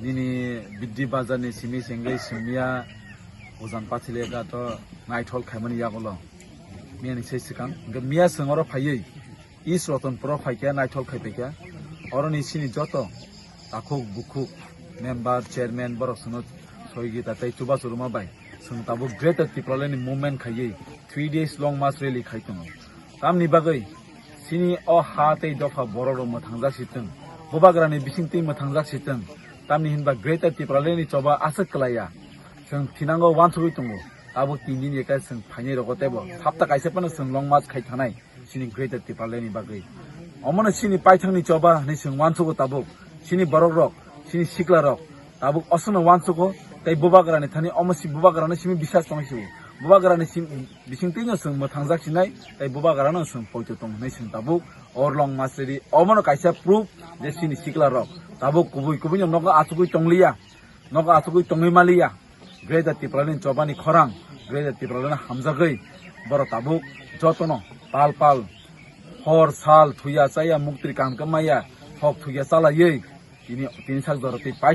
nini biddi bazar ni simi sengai simia ozan pathile ga to naithol khaimani yagolo miani sei sikang ga mia singoro phaiye is roton pro phaikya naithol khaipekya oroni sini joto akhok bukhuk member chairman borok sunot soigi tatai chuba churuma bai sung tabu greater tipraleni movement khaiye 3 days long march rally khaitung tamni bagai sini o hatei dofa bororo mathangja situng bobagrani bisingti mathangja situng tamni hinba greater tipraleni choba asak klaya sung thinango wansugui tungo tabu 3 din ekai sung phaini rogotebo hapta kaise pano sung long march khai thanai sini greater tipraleni bagai omona sini paithangni choba ni sung wansugo tabu sini borok rok sini sikla rok tabuk osno wansugo tai bobagrani thani omosi bobagrani simi bisas tongsiu bobagrani sim bisingtingo sung mathangja sinai tai bobagrani sung poito tong nei sung tabuk orlong masri omono kaisa proof je sini sikla rok tabuk kubui kubui noga asugui tongliya noga asugui tongi malia greda tipralin chobani khorang greda tipralin hamjagai boro tabuk jotono pal pal hor sal thuya chaya muktri kam kamaya hok thuya chala yei ini tin sak doroti pai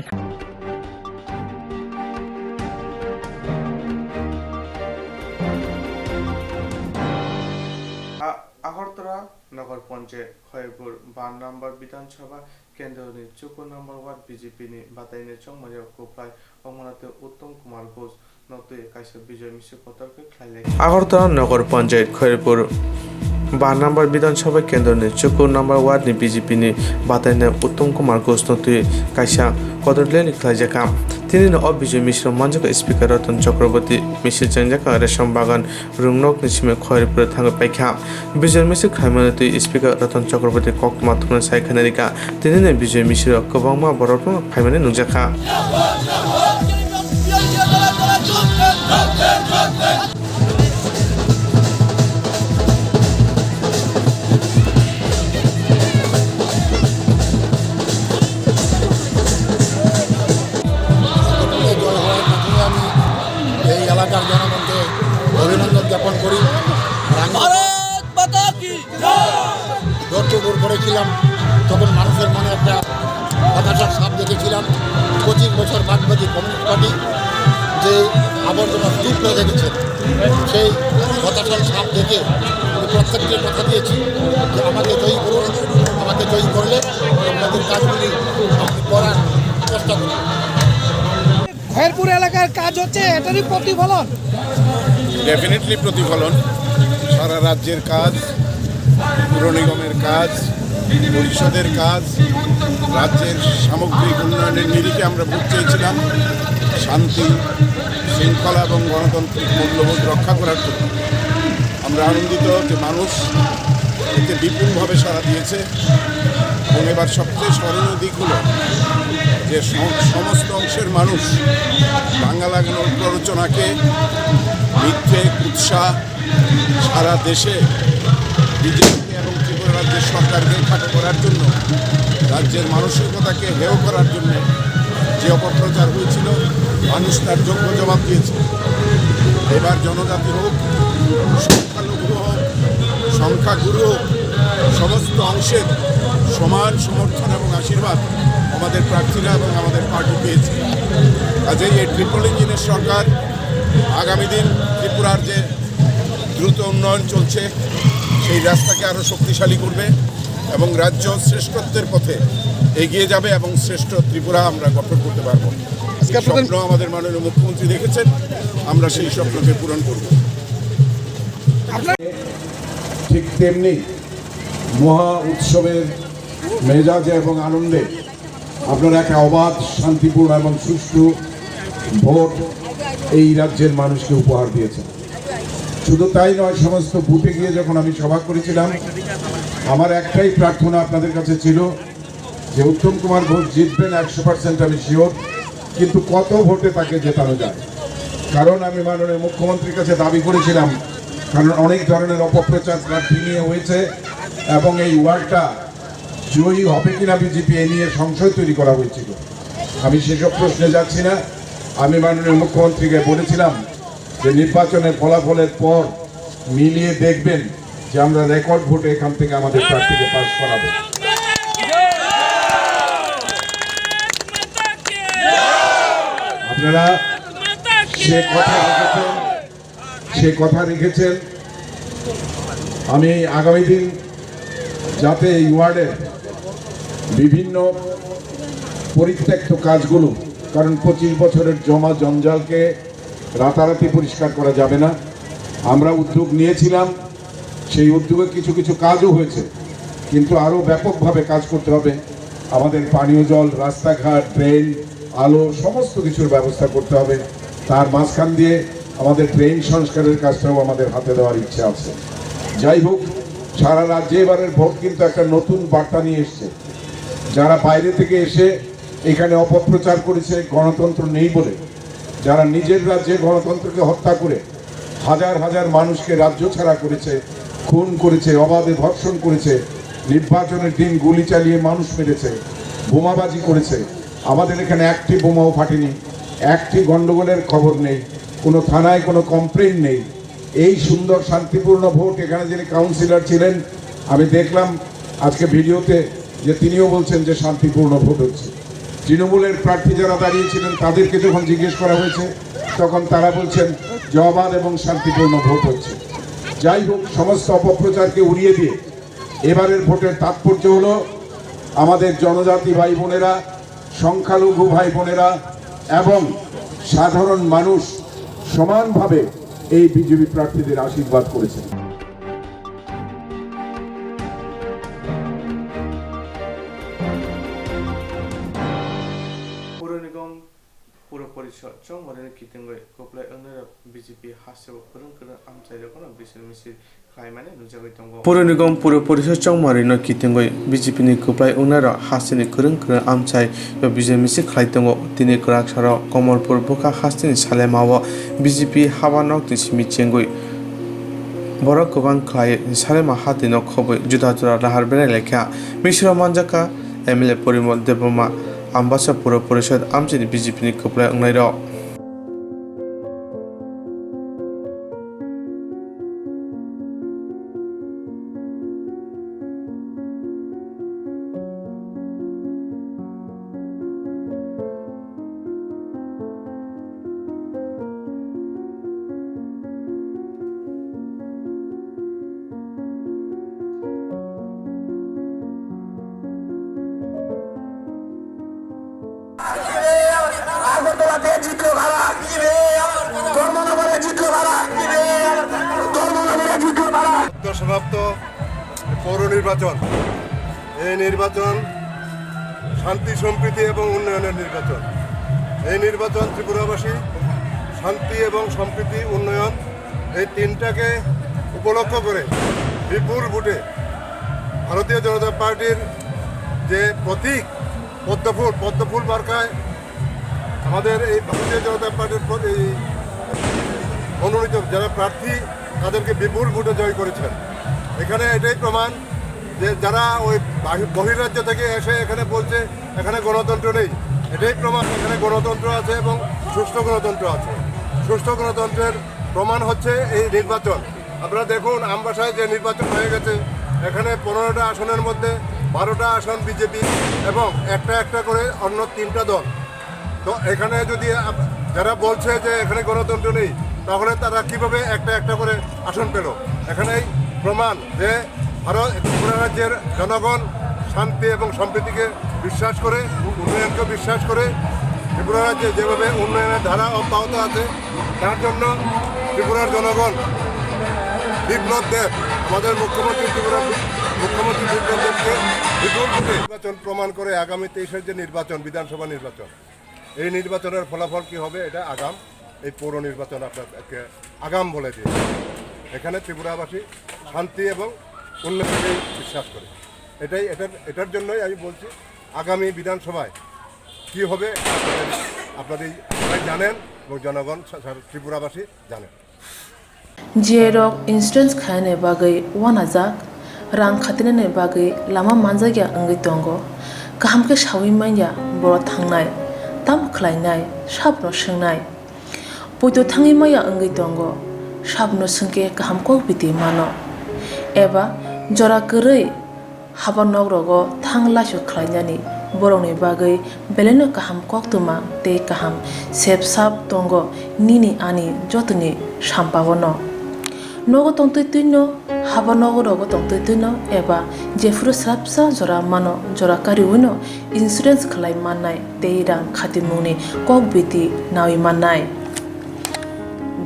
Agartala নগর পঞ্চায়েত খয়পুর 12 নম্বর বিধানসভা কেন্দ্রনি 14 নম্বর word BJP নি বাতাইনি চংমারিয়া কোপ্লাই অমনাতে উত্তম কুমার ঘোষ নতুন কাইসা বিজয় মিছিল পতাকা খেলে আগরতলা নগর পঞ্চায়েত খৈরপুর 12 নম্বর বিধানসভা কেন্দ্রनि 14 নম্বর ওয়ার্ডनि বিজেপিनि বাতাयनाय उत्तम कुमार घोषनति कायसा कदरलेनि खालायजाखा तिनिनो अ विजय मिश्र मंचक speaker रतन चक्रवर्ती missile चंजाका रेशम बागान रुंगनक निसिमे खैरपुर थांग पाइखा विजय मिश्र खायमानति स्पीकर रतन चक्रवर्ती कक्तमा थुना सायखानारिका तिनिनो विजय मिश्र गोबांमा बरफनो फायमाने नुजाखा এলাকার জনগণকে অভিনন্দন জ্ঞাপন করি। ডোর টু ডোর করেছিলাম, তখন মানুষের মনে একটা হতাশার ছাপ দেখেছিলাম। 25 বছর বাদবাদী কমিউনিস্ট পার্টি যে আবর্জনা স্তূপ করে রেখেছে, সেই হতাশার ছাপ দেখে আমি প্রত্যেককে কথা দিয়েছি যে আমাকে জয়ী করুন, আমাকে জয়ী করলে আপনাদের কাজগুলি আপনি করার চেষ্টা করুন। খৈরপুর এলাকার কাজ হচ্ছে, এটারই প্রতিফলন। ডেফিনেটলি প্রতিফলন। সারা রাজ্যের কাজ, পুর নিগমের কাজ, পরিষদের কাজ, রাজ্যের সামগ্রিক উন্নয়নের নিরিখে আমরা ভোট চেয়েছিলাম শান্তি, শৃঙ্খলা এবং গণতান্ত্রিক মূল্যবোধ রক্ষা করার জন্য। আমরা আনন্দিত যে মানুষ এতে বিপুলভাবে সাড়া দিয়েছে এবং এবার সবচেয়ে স্মরণীয় দিক হলো যে সমস্ত অংশের মানুষ বাংলা লাগানোর প্ররোচনাকে মিথ্যে কুৎসা সারা দেশে বিজেপি এবং ত্রিপুরা রাজ্যের সরকারকে খাটো করার জন্য, রাজ্যের মানসিকতাকে হেয় করার জন্য যে অপপ্রচার হয়েছিল, মানুষ তার যোগ্য জবাব দিয়েছে। এবার জনজাতি হোক, সংখ্যালঘু হোক, সংখ্যাগুরু হোক, সমস্ত অংশের সমান সমর্থন এবং আশীর্বাদ আমাদের প্রার্থীরা এবং আমাদের পার্টি পেয়েছে। কাজেই এই ট্রিপল ইঞ্জিনের সরকার আগামী দিন ত্রিপুরার যে দ্রুত উন্নয়ন চলছে সেই রাস্তাকে আরও শক্তিশালী করবে এবং রাজ্য শ্রেষ্ঠত্বের পথে এগিয়ে যাবে এবং শ্রেষ্ঠ ত্রিপুরা আমরা গঠন করতে পারব। স্বপ্ন আমাদের মাননীয় মুখ্যমন্ত্রী দেখেছেন, আমরা সেই স্বপ্নকে পূরণ করব। ঠিক তেমনি মহা উৎসবের মেজাজে এবং আনন্দে আপনারা একটা অবাধ, শান্তিপূর্ণ এবং সুষ্ঠু ভোট এই রাজ্যের মানুষকে উপহার দিয়েছেন। শুধু তাই নয়, সমস্ত বুথে গিয়ে যখন আমি সভা করেছিলাম, আমার একটাই প্রার্থনা আপনাদের কাছে ছিল যে উত্তম কুমার ঘোষ জিতবেন 100% আমি শিওর, কিন্তু কত ভোটে তাকে জেতানো যায়। কারণ আমি মাননীয় মুখ্যমন্ত্রীর কাছে দাবি করেছিলাম, কারণ অনেক ধরনের অপপ্রচার প্রার্থী নিয়ে হয়েছে এবং এই ওয়ার্ডটা জয়ী হবে কিনা বিজেপি এ নিয়ে সংশয় তৈরি করা হয়েছিল। আমি সেসব প্রশ্নে যাচ্ছি না। আমি মাননীয় মুখ্যমন্ত্রীকে বলেছিলাম যে নির্বাচনের ফলাফলের পর মিলিয়ে দেখবেন যে আমরা রেকর্ড ভোটে এখান থেকে আমাদের প্রার্থীকে পাস করাবো। আপনারা সে কথা রেখেছেন। আমি আগামী দিন যাতে এই ওয়ার্ডের বিভিন্ন পরিত্যক্ত কাজগুলো, কারণ 25 বছরের জমা জঞ্জালকে রাতারাতি পরিষ্কার করা যাবে না, আমরা উদ্যোগ নিয়েছিলাম। সেই উদ্যোগে কিছু কিছু কাজও হয়েছে, কিন্তু আরও ব্যাপকভাবে কাজ করতে হবে। আমাদের পানীয় জল, রাস্তাঘাট, ড্রেন, আলো সমস্ত কিছুর ব্যবস্থা করতে হবে। তার মাঝখান দিয়ে আমাদের ড্রেন সংস্কারের কাজটাও আমাদের হাতে দেওয়ার ইচ্ছা আছে। যাই হোক, সারা রাজ্যে এবারের ভোট কিন্তু একটা নতুন বার্তা নিয়ে এসছে। যারা বাইরে থেকে এসে এখানে অপপ্রচার করেছে গণতন্ত্র নেই বলে, যারা নিজের রাজ্যে গণতন্ত্রকে হত্যা করে হাজার হাজার মানুষকে রাজ্য ছাড়া করেছে, খুন করেছে, অবাধে ধর্ষণ করেছে, নির্বাচনের দিন গুলি চালিয়ে মানুষ মেরেছে, বোমাবাজি করেছে। আমাদের এখানে একটি বোমাও ফাটেনি, একটি গন্ডগোলের খবর নেই, কোনো থানায় কোনো কমপ্লেন নেই। এই সুন্দর শান্তিপূর্ণ ভোট, এখানে যিনি কাউন্সিলর ছিলেন আমি দেখলাম আজকে ভিডিওতে যে তিনিও বলছেন যে শান্তিপূর্ণ ভোট হচ্ছে। তৃণমূলের প্রার্থী যারা দাঁড়িয়েছিলেন তাদেরকে যখন জিজ্ঞেস করা হয়েছে তখন তারা বলছেন যে অবাধ এবং শান্তিপূর্ণ ভোট হচ্ছে। যাই হোক, সমস্ত অপপ্রচারকে উড়িয়ে দিয়ে এবারের ভোটের তাৎপর্য হলো আমাদের জনজাতি ভাই বোনেরা, সংখ্যালঘু ভাই বোনেরা এবং সাধারণ মানুষ সমানভাবে এই বিজেপি প্রার্থীদের আশীর্বাদ করেছেন। পৌর নিগম পৌর পরিষদ চৌমারিনি কিতেঙ্গই কোপলাই অন্যর বিজেপি হাসেব করুন করুন আমচাইরে কোনো বিশের মিছিল খাইমানে নুজাগৈ দঙ্গ পৌর নিগম পৌর পরিষদ চৌমারিনি কিতেঙ্গই বিজেপি नि কোপলাই অন্যর হাসেনি করুন করুন আমচাই বিজের মিছিল খাই দঙ্গ তিনি করাক সার কমলপুর বোকা হাসেনি সালেমাও বিজেপি হাবানক তিসমি চেঙ্গই বড় গোবাং খাই সালেমা হাতিন খবই जुदा जुदा राहार बेराय लेखा मिश्र मानजाका एमएलए परिमल देबमा आम्बासा पौर परिषद आमचिनि बिजेपि नि कोपलाय अंगनाय र সমাপ্ত পৌর নির্বাচন, এই নির্বাচন শান্তি সম্প্রীতি এবং উন্নয়নের নির্বাচন। এই নির্বাচন ত্রিপুরাবাসী শান্তি এবং সম্প্রীতি উন্নয়ন এই তিনটাকে উপলক্ষ করে বিপুল ভোটে ভারতীয় জনতা পার্টির যে প্রতীক পদ্মফুল মার্কায় আমাদের এই ভারতীয় জনতা পার্টির এই মনোনীত যারা প্রার্থী তাদেরকে বিপুল ভোটে জয় করেছেন। এখানে এটাই প্রমাণ যে যারা ওই বহির্রাজ্য থেকে এসে এখানে বলছে এখানে গণতন্ত্র নেই, এটাই প্রমাণ এখানে গণতন্ত্র আছে এবং সুষ্ঠু গণতন্ত্র আছে। সুষ্ঠু গণতন্ত্রের প্রমাণ হচ্ছে এই নির্বাচন। আপনারা দেখুন আমবাসায় যে নির্বাচন হয়ে গেছে, এখানে 15টা আসনের মধ্যে 12টা আসন বিজেপি এবং একটা করে অন্য 3টা দল। তো এখানে যদি যারা বলছে যে এখানে গণতন্ত্র নেই, তাহলে তারা কিভাবে একটা করে আসন পেল? এখানেই প্রমাণ যে ত্রিপুরা রাজ্যের জনগণ শান্তি এবং সম্প্রীতিকে বিশ্বাস করে, উন্নয়নকে বিশ্বাস করে। ত্রিপুরা রাজ্যে যেভাবে উন্নয়নের ধারা অব্যাহত আছে, তার জন্য ত্রিপুরার জনগণ বিপ্লব দেব, আমাদের মুখ্যমন্ত্রী বিপ্লব দেবকে বিপুল ভোটে নির্বাচন প্রমাণ করে আগামী 23-এর যে নির্বাচন, বিধানসভা নির্বাচন, এই নির্বাচনের ফলাফল কি হবে এটা আগাম এই পৌর নির্বাচন আপনাকে আগাম বলে দিয়ে এখানে ত্রিপুরাবাসী শান্তি এবং উন্নতিকে বিশ্বাস করে। এটার জন্যই আমি বলছি আগামী বিধানসভায় কি হবে আপনাদের জানেন এবং জনগণ ত্রিপুরাবাসী জানেন। जिएरक इन्सुरेन्स खाने बागै वानाजाक रां खातिने बागै लामा मानजागिया अंगै दंग गाहामके सावै माइया बर थांनाय ताम खलायनाय साबनो सोंनाय बयदो थाङै माइया अंगै दंग साबनो सोंके गाहामको बिदि मानो एबा जरा गोरै हाबा नगरगो थांलासो खलायनानै बरंनि बागै बेलेनो गाहाम कक्तुमा ते गाहाम सेब साब दंग निनि आनि जतनि साम्पावनो नगो तंतैनो हाबा नगरगो तंतैनो एबा जेफुरु स्राबसा जरा मानो जरा कारिउनो इन्सुरेन्स खलाय माननाय ते रां खातिमुनि कक बिदि नावि माननाय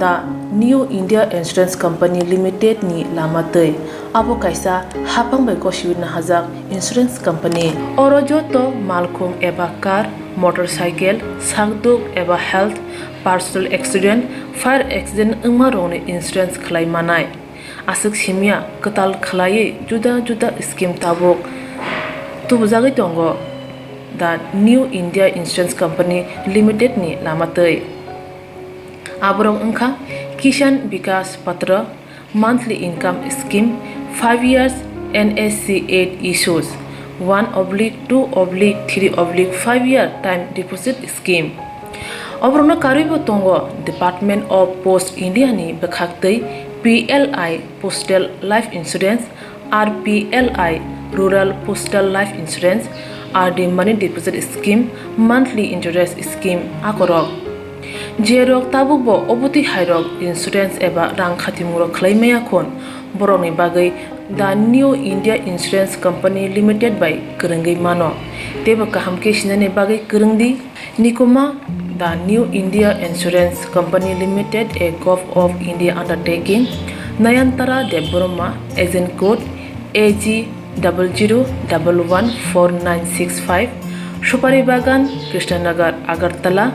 दा New India Insurance Company limited नि लामातै आबो कायसा हापांबाय गसिबिनो हाजाक इन्सुरेन्स कंपनी अरजतो मालखुम एबा कार मोटरसाइकेल सागदुक एबा health personal accident fire accident अंगमा रौनि इन्सुरेन्स खलाय मानाय आसक सिमिया कताल खलायै जुदा जुदा स्कीम ताबुक तुबजागै दंग दा New India Insurance Company limited नि लामातै आबरं अंखा किसान विकास पत्र monthly income scheme 5 years NSC 8 issues 1/2/3/5 year time deposit scheme अब्रनो कारिबो तंगो डिपार्टमेंट ऑफ पोस्ट इंडिया नि बखाक्तै PLI postal life insurance RPLI rural postal life insurance RD money deposit scheme monthly interest scheme आकरक जेरक ताबुकबो अबुति हाइरक इन्सुरेन्स एबा रां खातिमुरो खलायमाया खन बरंनि बागै दा New India Insurance Company Limited बाय गोरोंगै मानो तेबो गाहामके सिनायनि बागै गोरोंदि निकोमा the New India Insurance Company Limited, a Gulf of India undertaking, Nayantara Deborma, agent code AG 00114965, Shupari Bagan, Krishnanagar, Agartala,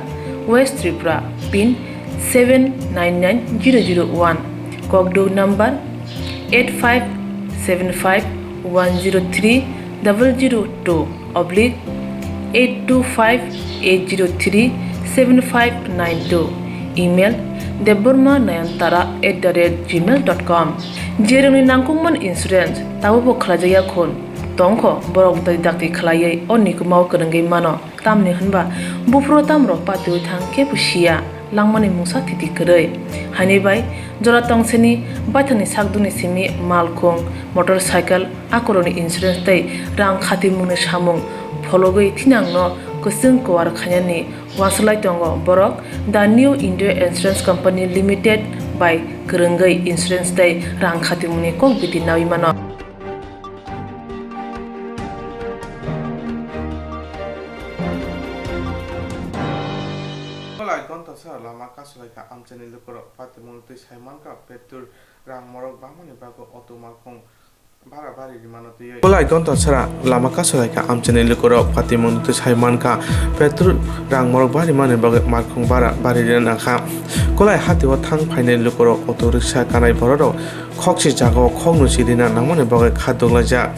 West Tripura, PIN 799001, Cogdo number 85751002/825-803-7592. Email debormanayantara@gmail.com. Jeremy Nangkungman Insurance, Tawabo Klajaya Khon, Tongko, Borok Dakti Klaye, Onikumau Kurangay Mano, Tamni Hanba, Bufro Tamro Patu Tang Kepushia, Langmani Musa Titi Kuray, Hanibai, Joratong Seni, Batani Sagduni Simi, Malkong, Motorcycle, Akoroni Insurance Day, Rang Khatimuni Shamung, Pologay Tinangno, Kusung Kuar Kanyani, Wansalai Tongo, Borok, the New India Insurance Company Limited by Kurangay Insurance Day, Rang Khatimuni Kong Biti Nawimano. Gonta sa lama kasulai ka amchani lukoro pati munti saiman ka petur rang morok bamani bago otomakong bara bari dimanoti kolai gonta sara lama kasulai ka amchani lukoro pati munti saiman ka petur rang morok bari mane bago markong bara bari dina ka kolai hati wa thang phaine lukoro auto rickshaw kanai bororo khoksi jago khognu sidina namane bago khadongla ja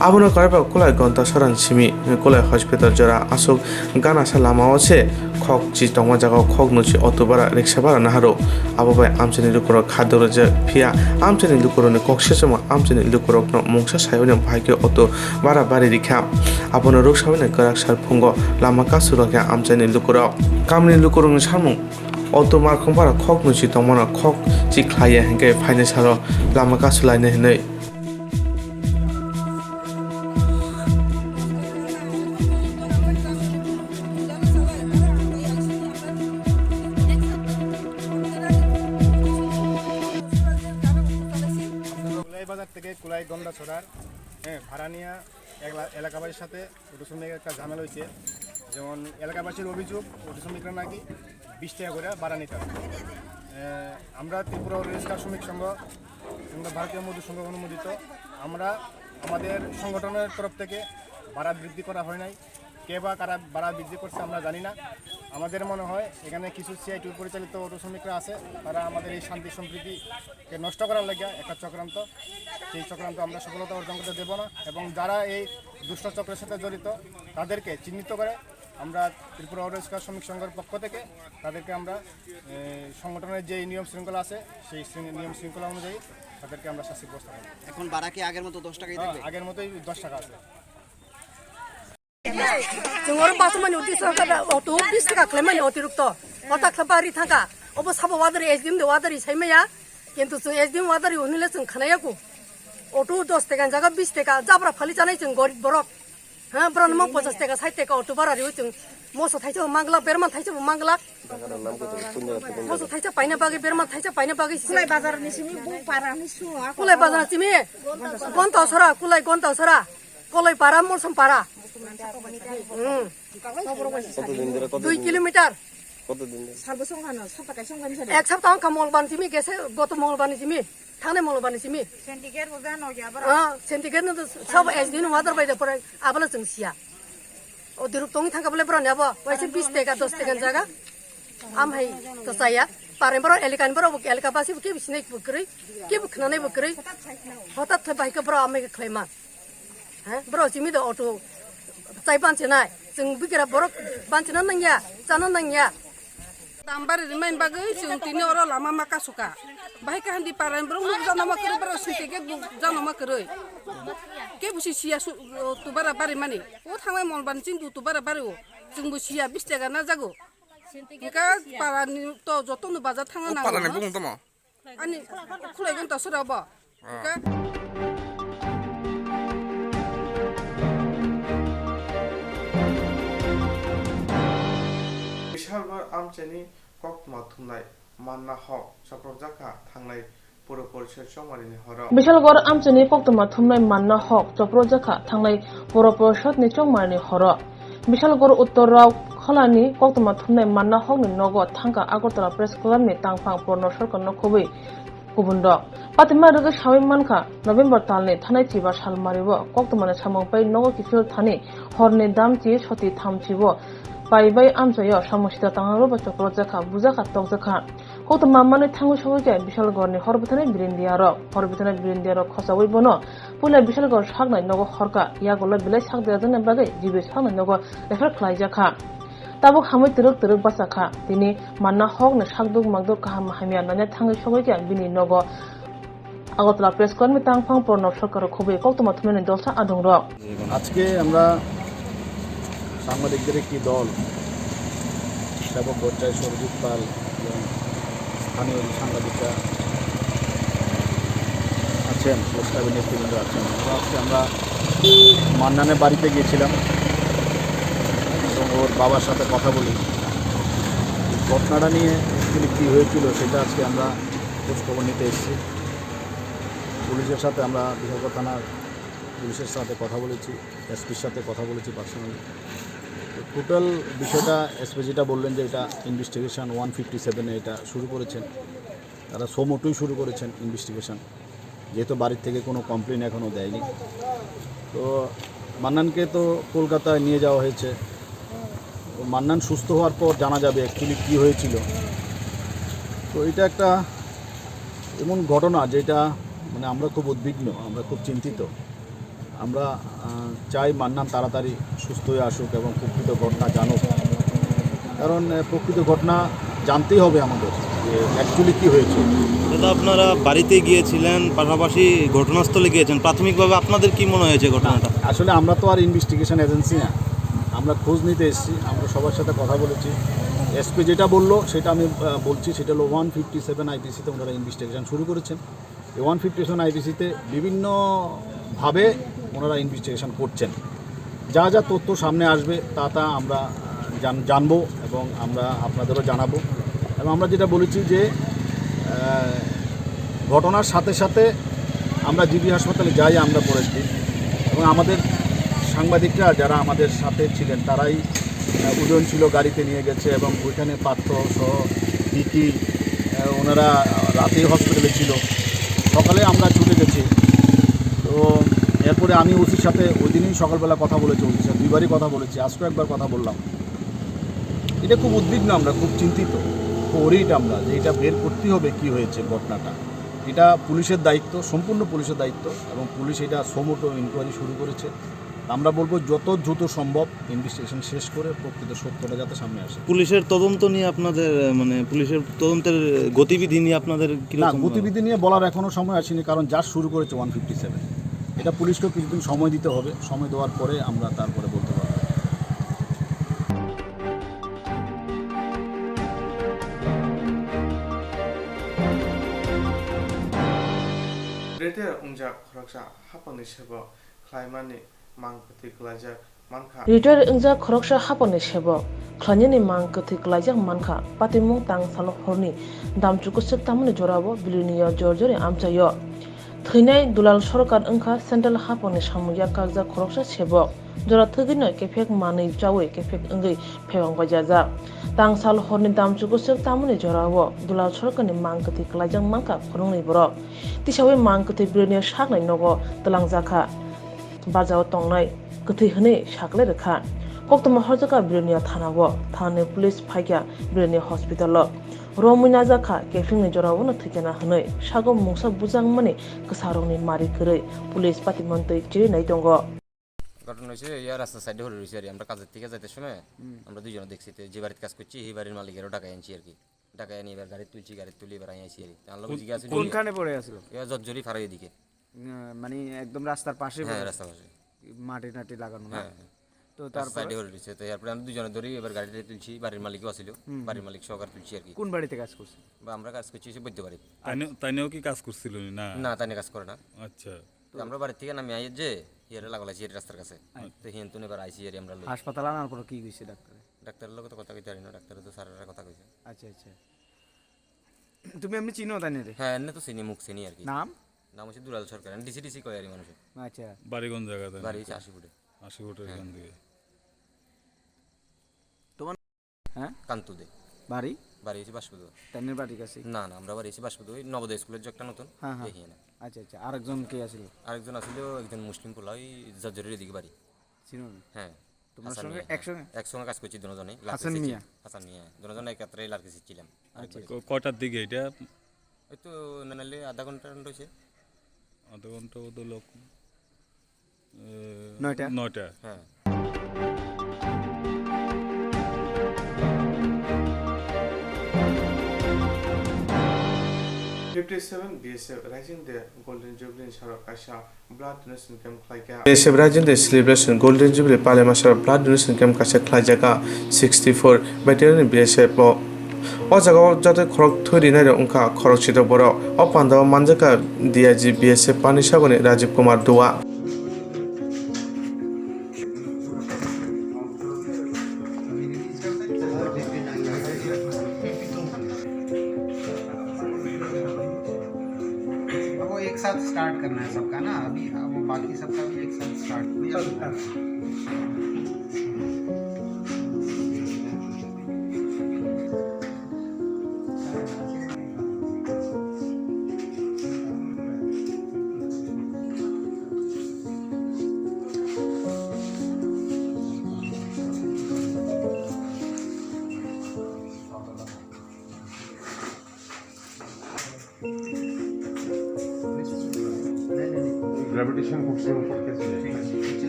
Abono Karaba Kulai Gonta Soran Simi, Kulai Hospital Jara, Asok, Gana Salama Ose, Kok, Chitongajago, Kognuchi, Otobara, Rexabara Naharo, Aboba, Amseni Lukuro, Kadoroja, Pia, Amseni Lukuro, Kokshisama, Amseni Lukuro, Monksha Sayon, Pike, Otto, Bara Bari Camp, Abono Rukshavan, Karakshar Pungo, Lamaka Suraka, Amseni Lukuro, Kamni Lukuro Shamu. Otto Markombara, Kognuchi, Tomona, Kok, Chiklaya, and gave Pinesharo, Lamaka Sulane. Kulai গন্ডা ছড়ার ভাড়া নিয়ে এলাকাবাসীর সাথে auto শ্রমিকের একটা ঝামেলা হয়েছে যেমন এলাকাবাসীর অভিযোগ অটো শ্রমিকরা নাকি 20 টাকা করে ভাড়া নিতে হবে আমরা ত্রিপুরা রেজিস্ট্রার শ্রমিক সংঘ কিংবা ভারতীয় মজদুর সংঘ অনুমোদিত আমরা আমাদের সংগঠনের তরফ থেকে ভাড়া বৃদ্ধি করা হয় নাই কে বা কারা ভাড়া বৃদ্ধি করছে আমরা জানি না আমাদের মনে হয় এখানে কিছু সিআইটি পরিচালিত অটো শ্রমিকরা আছে তারা আমাদের এই শান্তি সম্প্রীতিকে নষ্ট করার লাগে একটা চক্রান্ত সেই চক্রান্ত আমরা সফলতা অর্জন করতে দেব না এবং যারা এই দুষ্ট চক্রের সাথে জড়িত তাদেরকে চিহ্নিত করে আমরা ত্রিপুরা অটো রিক্সা শ্রমিক সংঘের পক্ষ থেকে তাদেরকে আমরা সংগঠনের যে নিয়ম শৃঙ্খলা আছে সেই নিয়ম শৃঙ্খলা অনুযায়ী তাদেরকে আমরা শাস্তির ব্যবস্থা করব এখন ভাড়া কি আগের মতো 10 টাকাই থাকবে আগের মতোই 10 টাকা আছে जोंर बासमानि उद्देश्य का अटो 20 টাকা क्लेमनि अतिरिक्त अटा खबारि थाका अब साबो वादारि एसडीएम दे वादारि साइमाया किन्तु जों एसडीएम वादारि उनिले जों खनायाको अटो 10 टाका जागा 20 टाका जाब्रा फालि जानाय जों गरिब बरक हा ब्रनमा 50 टाका 60 टाका अटो भारारि जों मोसो थाइसे मांगला बेरमान थाइसे मांगला मोसो थाइसे पाइना बागे बेरमान थाइसे पाइना बागे कुलाय बाजारनि सिमि बु पारानि सुआ कुलाय बाजार सिमि गन्ता सरा कुलाय गन्ता सरा कलय पारा मरसम पारा 2 किलोमीटर एक सप्ताह का मंगलबार जिमी गेसे गत मंगलबार जिमी थांनाय मंगलबार जिमी सेन्टिग्रेड सब एसडीएन वादार बायदे पर आबला जों सिया अदिरुक तंग थांगाबले ब्रनाबो वैसे 20 टाका 10 टाका जागा आमहाय तसाया पारें बर एलिकान बर एलिका बासि के बिसिनै बकरै के बखनानै बकरै हठात बाइक बर आमे खैमा हैं बर जिमी द अटो चाय बानचेनाय जों बिगरा बरक बानचेना नांया जाना नांया दामबारि रिमाइन बागै जों तिनि अर लामा माका सुका बाहाय काहन्दि पाराय ब्रं जाना मा करे बर सिटेगे जाना मा करे के बुसि सिया तुबारा बारि माने ओ थांनाय मनबान चिन तुबारा बारि ओ जों बुसिया 20 टाका ना जागो एका पारानि तो जतनो बाजार थाङा ना पारानि बुं दम आनि खुलायगोन त सराबा एका बिशालगर आमचेनी कक्मा थुमनाय मानना हक चप्रजाखा थांनाय पुर परिषद समारिनि हर बिशालगर आमचेनी कक्मा थुमनाय मानना हक चप्रजाखा थांनाय पुर परिषद नि समारिनि हर बिशालगर उत्तराव ख খলানি কক্তমা থুমনাই মান্না হকনি নগো থাঙ্কা আগরতলা প্রেস ক্লাবনি তাংফাং পূর্ণ সরকার নখবই गुबुन दं पातिमा रगे सावै मानखा नभेम्बर तालनि थानाय चिबा सालमारिबो कक्तमाने सामंपाय नगो किफिल थानि हरनि दामति सति थामचिबो बायबाय आमजायो समस्या तांरो बचक्र जाखा बुजाखा तकजाखा कक्तमा माने थांगु सवैके बिशालगरनि हरबथाने बिरिन्दियारो खसावै बनो पुला बिशालगर सागनाय नगो हरका यागोला बिलाय सागदेजने बागै जिबे सागनाय नगो रेफार खलायजाखा ताबुक हामै तरक बासाखा दिनै मानना हकनो सागदुक मागदुक गाहाम हामिया नाने थाङै सगैके बिनि नगो আগরতলা প্রেস ক্লাবनि तांफां প্রণব সরকার খুবই কক্তমা থুমেনি দলসা আদং রক আজকে আমরা সাংবাদিকদের একটি দল সেবক পর্যায়ে সরজিৎ পাল এবং স্থানীয় সাংবাদিকরা আছেন প্রেস ক্লাবের নেতৃবৃন্দ আছেন আজকে আমরা মান্নানের বাড়িতে গিয়েছিলাম এবং ওর বাবার সাথে কথা বলি ঘটনাটা নিয়ে অ্যাকচুয়ালি কী হয়েছিল সেটা আজকে আমরা খোঁজখবর নিতে এসেছি পুলিশের সাথে আমরা বিশালগড় থানার পুলিশের সাথে কথা বলেছি এসপির সাথে কথা বলেছি পার্সোনালি টোটাল বিষয়টা এসপি যেটা বললেন যে এটা ইনভেস্টিগেশন 157-এ এটা শুরু করেছেন তারা সোমোটোই শুরু করেছেন ইনভেস্টিগেশন যেহেতু বাড়ির থেকে কোনো কমপ্লেন এখনও দেয়নি তো মান্নানকে তো কলকাতায় নিয়ে যাওয়া হয়েছে মান্নান সুস্থ হওয়ার পর জানা যাবে অ্যাকচুয়ালি কী হয়েছিল তো এটা একটা এমন ঘটনা যেটা মানে আমরা খুব উদ্বিগ্ন আমরা খুব চিন্তিত আমরা চাই মান্নান তাড়াতাড়ি সুস্থ হয়ে আসুক এবং প্রকৃত ঘটনা জানুক কারণ প্রকৃত ঘটনা জানতেই হবে আমাদের যে অ্যাকচুয়ালি কী হয়েছে দাদা আপনারা বাড়িতে গিয়েছিলেন পাশাপাশি ঘটনাস্থলে গিয়েছেন প্রাথমিকভাবে আপনাদের কি মনে হয়েছে ঘটনাটা আসলে আমরা তো আর ইনভেস্টিগেশন এজেন্সি না আমরা খোঁজ নিতে এসেছি আমরা সবার সাথে কথা বলেছি এসপি যেটা বললো সেটা আমি বলছি সেটা হলো 157 আইপিসিতে ওনারা ইনভেস্টিগেশন শুরু করেছেন এই 157 আইপিসিতে বিভিন্নভাবে ওনারা ইনভেস্টিগেশন করছেন যা যা তথ্য সামনে আসবে তা আমরা জানবো এবং আমরা আপনাদেরও জানাবো এবং আমরা যেটা বলেছি যে ঘটনার সাথে সাথে আমরা জিবি হাসপাতালে যাই আমরা পরের দিন এবং আমাদের সাংবাদিকরা যারা আমাদের সাথে ছিলেন তারাই উদয়ন ছিল গাড়িতে নিয়ে গেছে এবং ওইখানে পাত্র সহ বিকি ওনারা রাতেই হসপিটালে ছিল সকালে আমরা ছুটে গেছি তো এরপরে আমি ওসির সাথে ওই দিনই সকালবেলা কথা বলেছি ওসির সাথে দুইবারই কথা বলেছি আজকেও একবার কথা বললাম এটা খুব উদ্বিগ্ন আমরা খুব চিন্তিত ওরিড আমরা যে এটা বের করতেই হবে কী হয়েছে ঘটনাটা এটা পুলিশের দায়িত্ব সম্পূর্ণ পুলিশের দায়িত্ব এবং পুলিশ এটা সোমোটো ইনকোয়ারি শুরু করেছে আমরা বলবো যত দ্রুত সম্ভব ইনভেস্টিগেশন শেষ করে প্রকৃত সত্যটা যাতে সামনে আসে পুলিশের তদন্ত নিয়ে আপনাদের মানে পুলিশের তদন্তের গতিবিধি নিয়ে আপনাদের না গতিবিধি নিয়ে বলার এখনও সময় আসেনি কারণ যা শুরু করেছে 157 এটা পুলিশকেও কিছুদিন সময় দিতে হবে সময় দেওয়ার পরে আমরা তারপরে বলতে পারবো Rete unja khoroksa haponi sebo khlaimani mangpati klaja manka রিটার ইংজা খরকসা হাপনে সেব খ্লানিনি মাং কথি ক্লাইজাক মানখা পাতিমুং তাং সালো হরনি দামচুকুসক তামনি জরাবো বিলিনিয়া জর্জরে আমচাयो থৈনাই দুলাল সরকার ওংখা সেন্ট্রাল হাপনে সামুয়া কাগজা খরকসা সেব জরা থগিন কেফেক মানি চাওয়ে কেফেক ওংগৈ ফেবাং বাজাজা তাং সাল হরনি দামচুকুসক তামনি জরাবো দুলাল সরকারনি মাং কথি ক্লাইজাক মানখা ফরংনি বর তিসাওয়ে মাং কথি বিলিনিয়া সাকনাই নগো তলাংজাখা বাজাও তংনাই কথি হনে সাকলে রেখা কক্তমা হরজাকা বিরনিয়া থানাবো থানে পুলিশ ফাইকা বিরনিয়া হসপিটাল রমুনা জাখা কেফিংনি জরাবো না থিকেনা হনে সাগো মুংসা বুজাং মানে কসারংনি মারি করে পুলিশ পাতিমন্তই চিরিনাই দঙ্গ ঘটনা হয়েছে ইয়ার রাস্তা সাইডে হলে রয়েছে আর আমরা কাজের থেকে যাইতে সময় আমরা দুইজন দেখছি যে বাড়িতে কাজ করছি এই বাড়ির মালিকেরও টাকা আনছি আর কি টাকা এনে এবার গাড়ি তুলি এবার আইছি আর কি আল্লাহ বুঝি গেছে কোনখানে পড়ে আছিল জজ্জরি ফারাই দিকে মানে একদম রাস্তার পাশে হ্যাঁ রাস্তার পাশে মাটি নাটি লাগানো না তো তার সাইডে হলে রয়েছে তো এরপরে আমরা দুজনে ধরি এবার গাড়িতে তুলছি বাড়ির মালিকও আসছিল বাড়ির মালিক সহকারে তুলছি আর কি কোন বাড়িতে কাজ করছে বা আমরা কাজ করছি বৈদ্য বাড়ি তাইনেও কি কাজ করছিল না না তাইনে কাজ করে না আচ্ছা তো আমরা বাড়ি থেকে নামি আই যে ইয়ারে লাগালাছি এর রাস্তার কাছে তো হিন্তুন এবার আইছি এর আমরা হাসপাতাল আনার পর কি কইছে ডাক্তারের লোক তো কথা কইতে পারি না ডাক্তার তো স্যারের কথা কইছে আচ্ছা আচ্ছা তুমি এমনি চিনো তাইনে রে হ্যাঁ এমনি তো চিনি মুখ চিনি আর কি নাম হচ্ছে দুলাল সরকার ডিসি কয় আর মানুষ আচ্ছা বাড়ি কোন জায়গাতে বাড়ি 80 ফুটে এখান থেকে হ্যাঁ কান্তু দে বাড়ি বাড়ি হচ্ছে বাসপুদু তাইনের বাড়ির কাছে না না আমরা বাড়ি হচ্ছে বাসপুদু ওই নবোদয় স্কুলের যে একটা নতুন হ্যাঁ হ্যাঁ এখানে আচ্ছা আচ্ছা আরেকজন কে আছিল আরেকজন আসলে একজন মুসলিম পোলা ওই জাজরের এদিকে বাড়ি চিনুন হ্যাঁ তোমার হাসান সঙ্গে মিয়া, একসঙ্গে একসঙ্গে কাজ করছি দুজনেই হাসান মিয়া? হাসান মিয়া দুজনে একত্রে লার্কি ছিলাম আচ্ছা কয়টার দিকে এটা ওই তো নাহলে আধা ঘন্টা রয়েছে আধা ঘন্টা বোধ লোক 9টা হ্যাঁ BSF Rising Day Golden Jubilee Sharok Asha Blood Donation Camp Khlaika BSF Rising Day Celebration Golden Jubilee Palema Sharok Blood Donation Camp Kasha Khlaijaka 64 Battalion BSF o jaga jate khorok thori nai ongkha khorok chito boro o pandao manjaka DIG BSF Panisagoni Rajiv Kumar Dua एक साथ start करना है सबका ना अभी अब बाकी सबका भी एक साथ स्टार्ट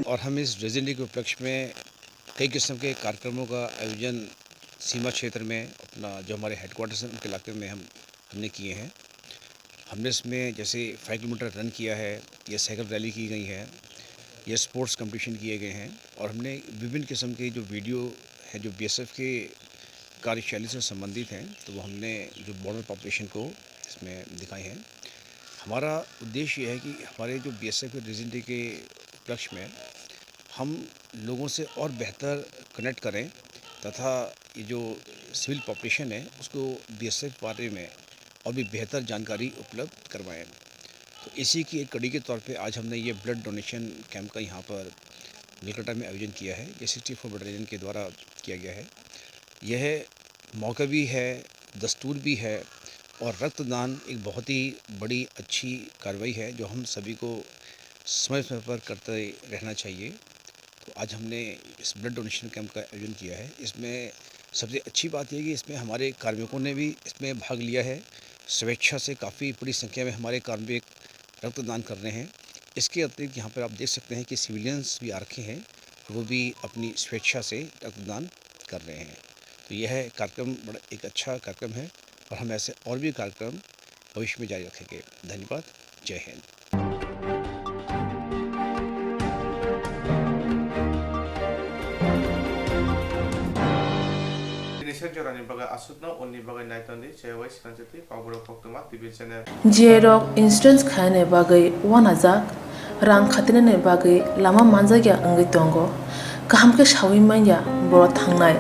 और हम इस रेजिन डे के उपलक्ष्य में कई किस्म के कार्यक्रमों का आयोजन सीमा क्षेत्र में अपना जो हमारे हेडक्वार्टर्स हैं उनके इलाके में हमने किए हैं। हमने इसमें जैसे 5 किलोमीटर रन किया है, या साइकिल रैली की गई है, या स्पोर्ट्स कंपटीशन किए गए हैं, और हमने विभिन्न किस्म के जो वीडियो हैं जो BSF के कार्यशैली से संबंधित हैं तो वो हमने जो बॉर्डर पॉपुलेशन को इसमें दिखाए हैं। हमारा उद्देश्य ये है कि हमारे जो BSF के रेजिन डे के उपलक्ष्य में हम लोगों से और बेहतर कनेक्ट करें तथा ये जो सिविल पॉपुलेशन है उसको BSF बारे में और भी बेहतर जानकारी उपलब्ध करवाएं। तो इसी की एक कड़ी के तौर पे आज हमने ये ब्लड डोनेशन कैंप का यहाँ पर निकटा में आयोजन किया है। ये 64 बटालियन के द्वारा किया गया है। यह मौका भी है, दस्तूर भी है, और रक्तदान एक बहुत ही बड़ी अच्छी कार्रवाई है जो हम सभी को समय समय पर करते रहना चाहिए। तो आज हमने इस ब्लड डोनेशन कैंप का आयोजन किया है। इसमें सबसे अच्छी बात यह कि इसमें हमारे कार्मिकों ने भी इसमें भाग लिया है। स्वेच्छा से काफ़ी बड़ी संख्या में हमारे कार्मिक रक्तदान कर रहे हैं। इसके अतिरिक्त यहाँ पर आप देख सकते हैं कि सिविलियंस भी आ रखे हैं, वो भी अपनी स्वेच्छा से रक्तदान कर रहे हैं। तो यह कार्यक्रम बड़ा एक अच्छा कार्यक्रम है और हम ऐसे और भी कार्यक्रम भविष्य में जारी रखेंगे। धन्यवाद। जय Hind. Jerok insurance khane bagai wanajak rang khatine bagai lama manjagya angai tongo kaham ke shawi manya boro thangnai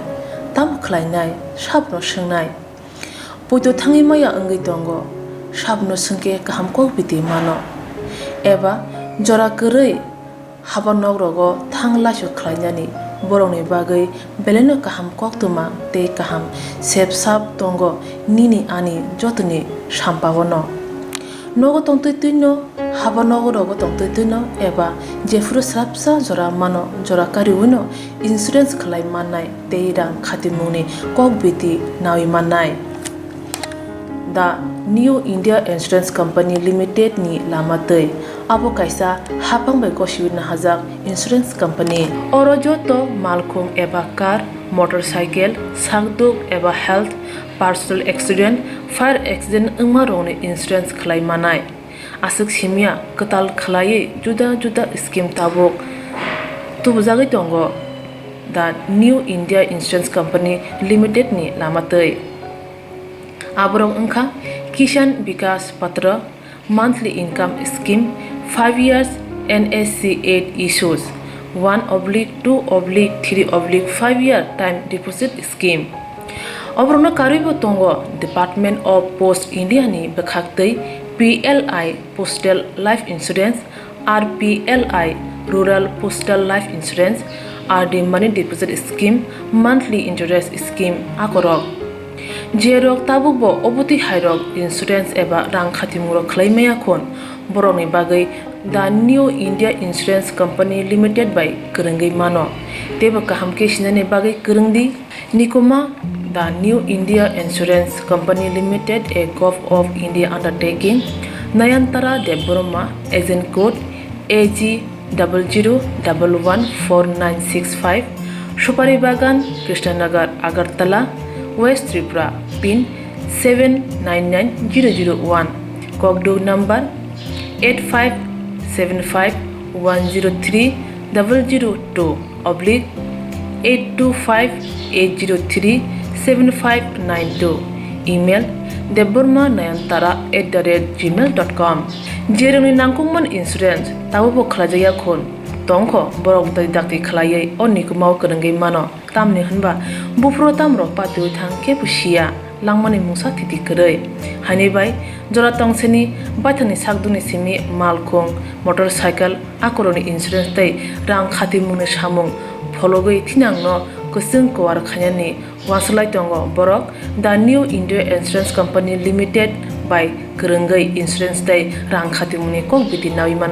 tam khlainai sabno swngnai poito thangi maya angai tongo sabno sungke kaham ko biti mano eba jora korei habanog rogo thangla su khlainani boroni bagai beleno kaham koktuma te kaham sep sap tongo nini ani jotuni sampawono nogo tongtui tuino habanog rogo tongtui tuino eba jefru sapsa jora mano jora kariuno insurance khlai manai te rang khatimuni kokbiti nawi manai The New India Insurance Company Limited ni lamatei abo kaisa hapang bai koshiwin hajak insurance company oro joto malkhung eba car motorcycle sangduk eba health personal accident fire accident ungmaroni insurance khlai manai asuk simia katal khlai juda juda scheme tabok tubujagi tongo The New India Insurance Company Limited ni lamatei Abrong Angka Kishan Vikas Patra Monthly Income Scheme 5 years NSC 8 issues 1/2/3/5 year time deposit scheme Obrona Karibo Tongo Department of Post India ni Bekhaktei PLI Postal Life Insurance RPLI Rural Postal Life Insurance RD money deposit scheme, monthly interest scheme akorok. Jerok tabubo obuti hairok insurance eba rang khatimuro claimaya kon boroni bagai the New India Insurance Company Limited by Kurungi Mano. Teba kahamke shinane bagai kurungdi Nikoma the New India Insurance Company Limited, a Gulf of India undertaking. Nayantara Deborma, agent code AG 00114965, Shupari Bagan, Krishnanagar, Agartala, West Tripura, PIN 799001, Kogdo number 85751002/825-803-7592. Email deborma9antara@gmail.com. Jeremy Nangkuman Insurance Tabubo Klajaya Kon Tongko Borok Dakti Klaye Onikumau Kurungi Mano Tamni Hanba Bufro Tamro Patu Tang Kepushia Langmani Musa Titi Kure Hanibai Jora Tongseni Batani Sakduni Simi Malkong Motorcycle Akoroni Insurance Day Rang Khati Munish Hamung Fologoi Tinangno Kusung Kuar Khanyani Wasalai Tongo Borok the New India Insurance Company Limited by Kurungai Insurance Day Rang Khati Muni Kong Biti Nawiman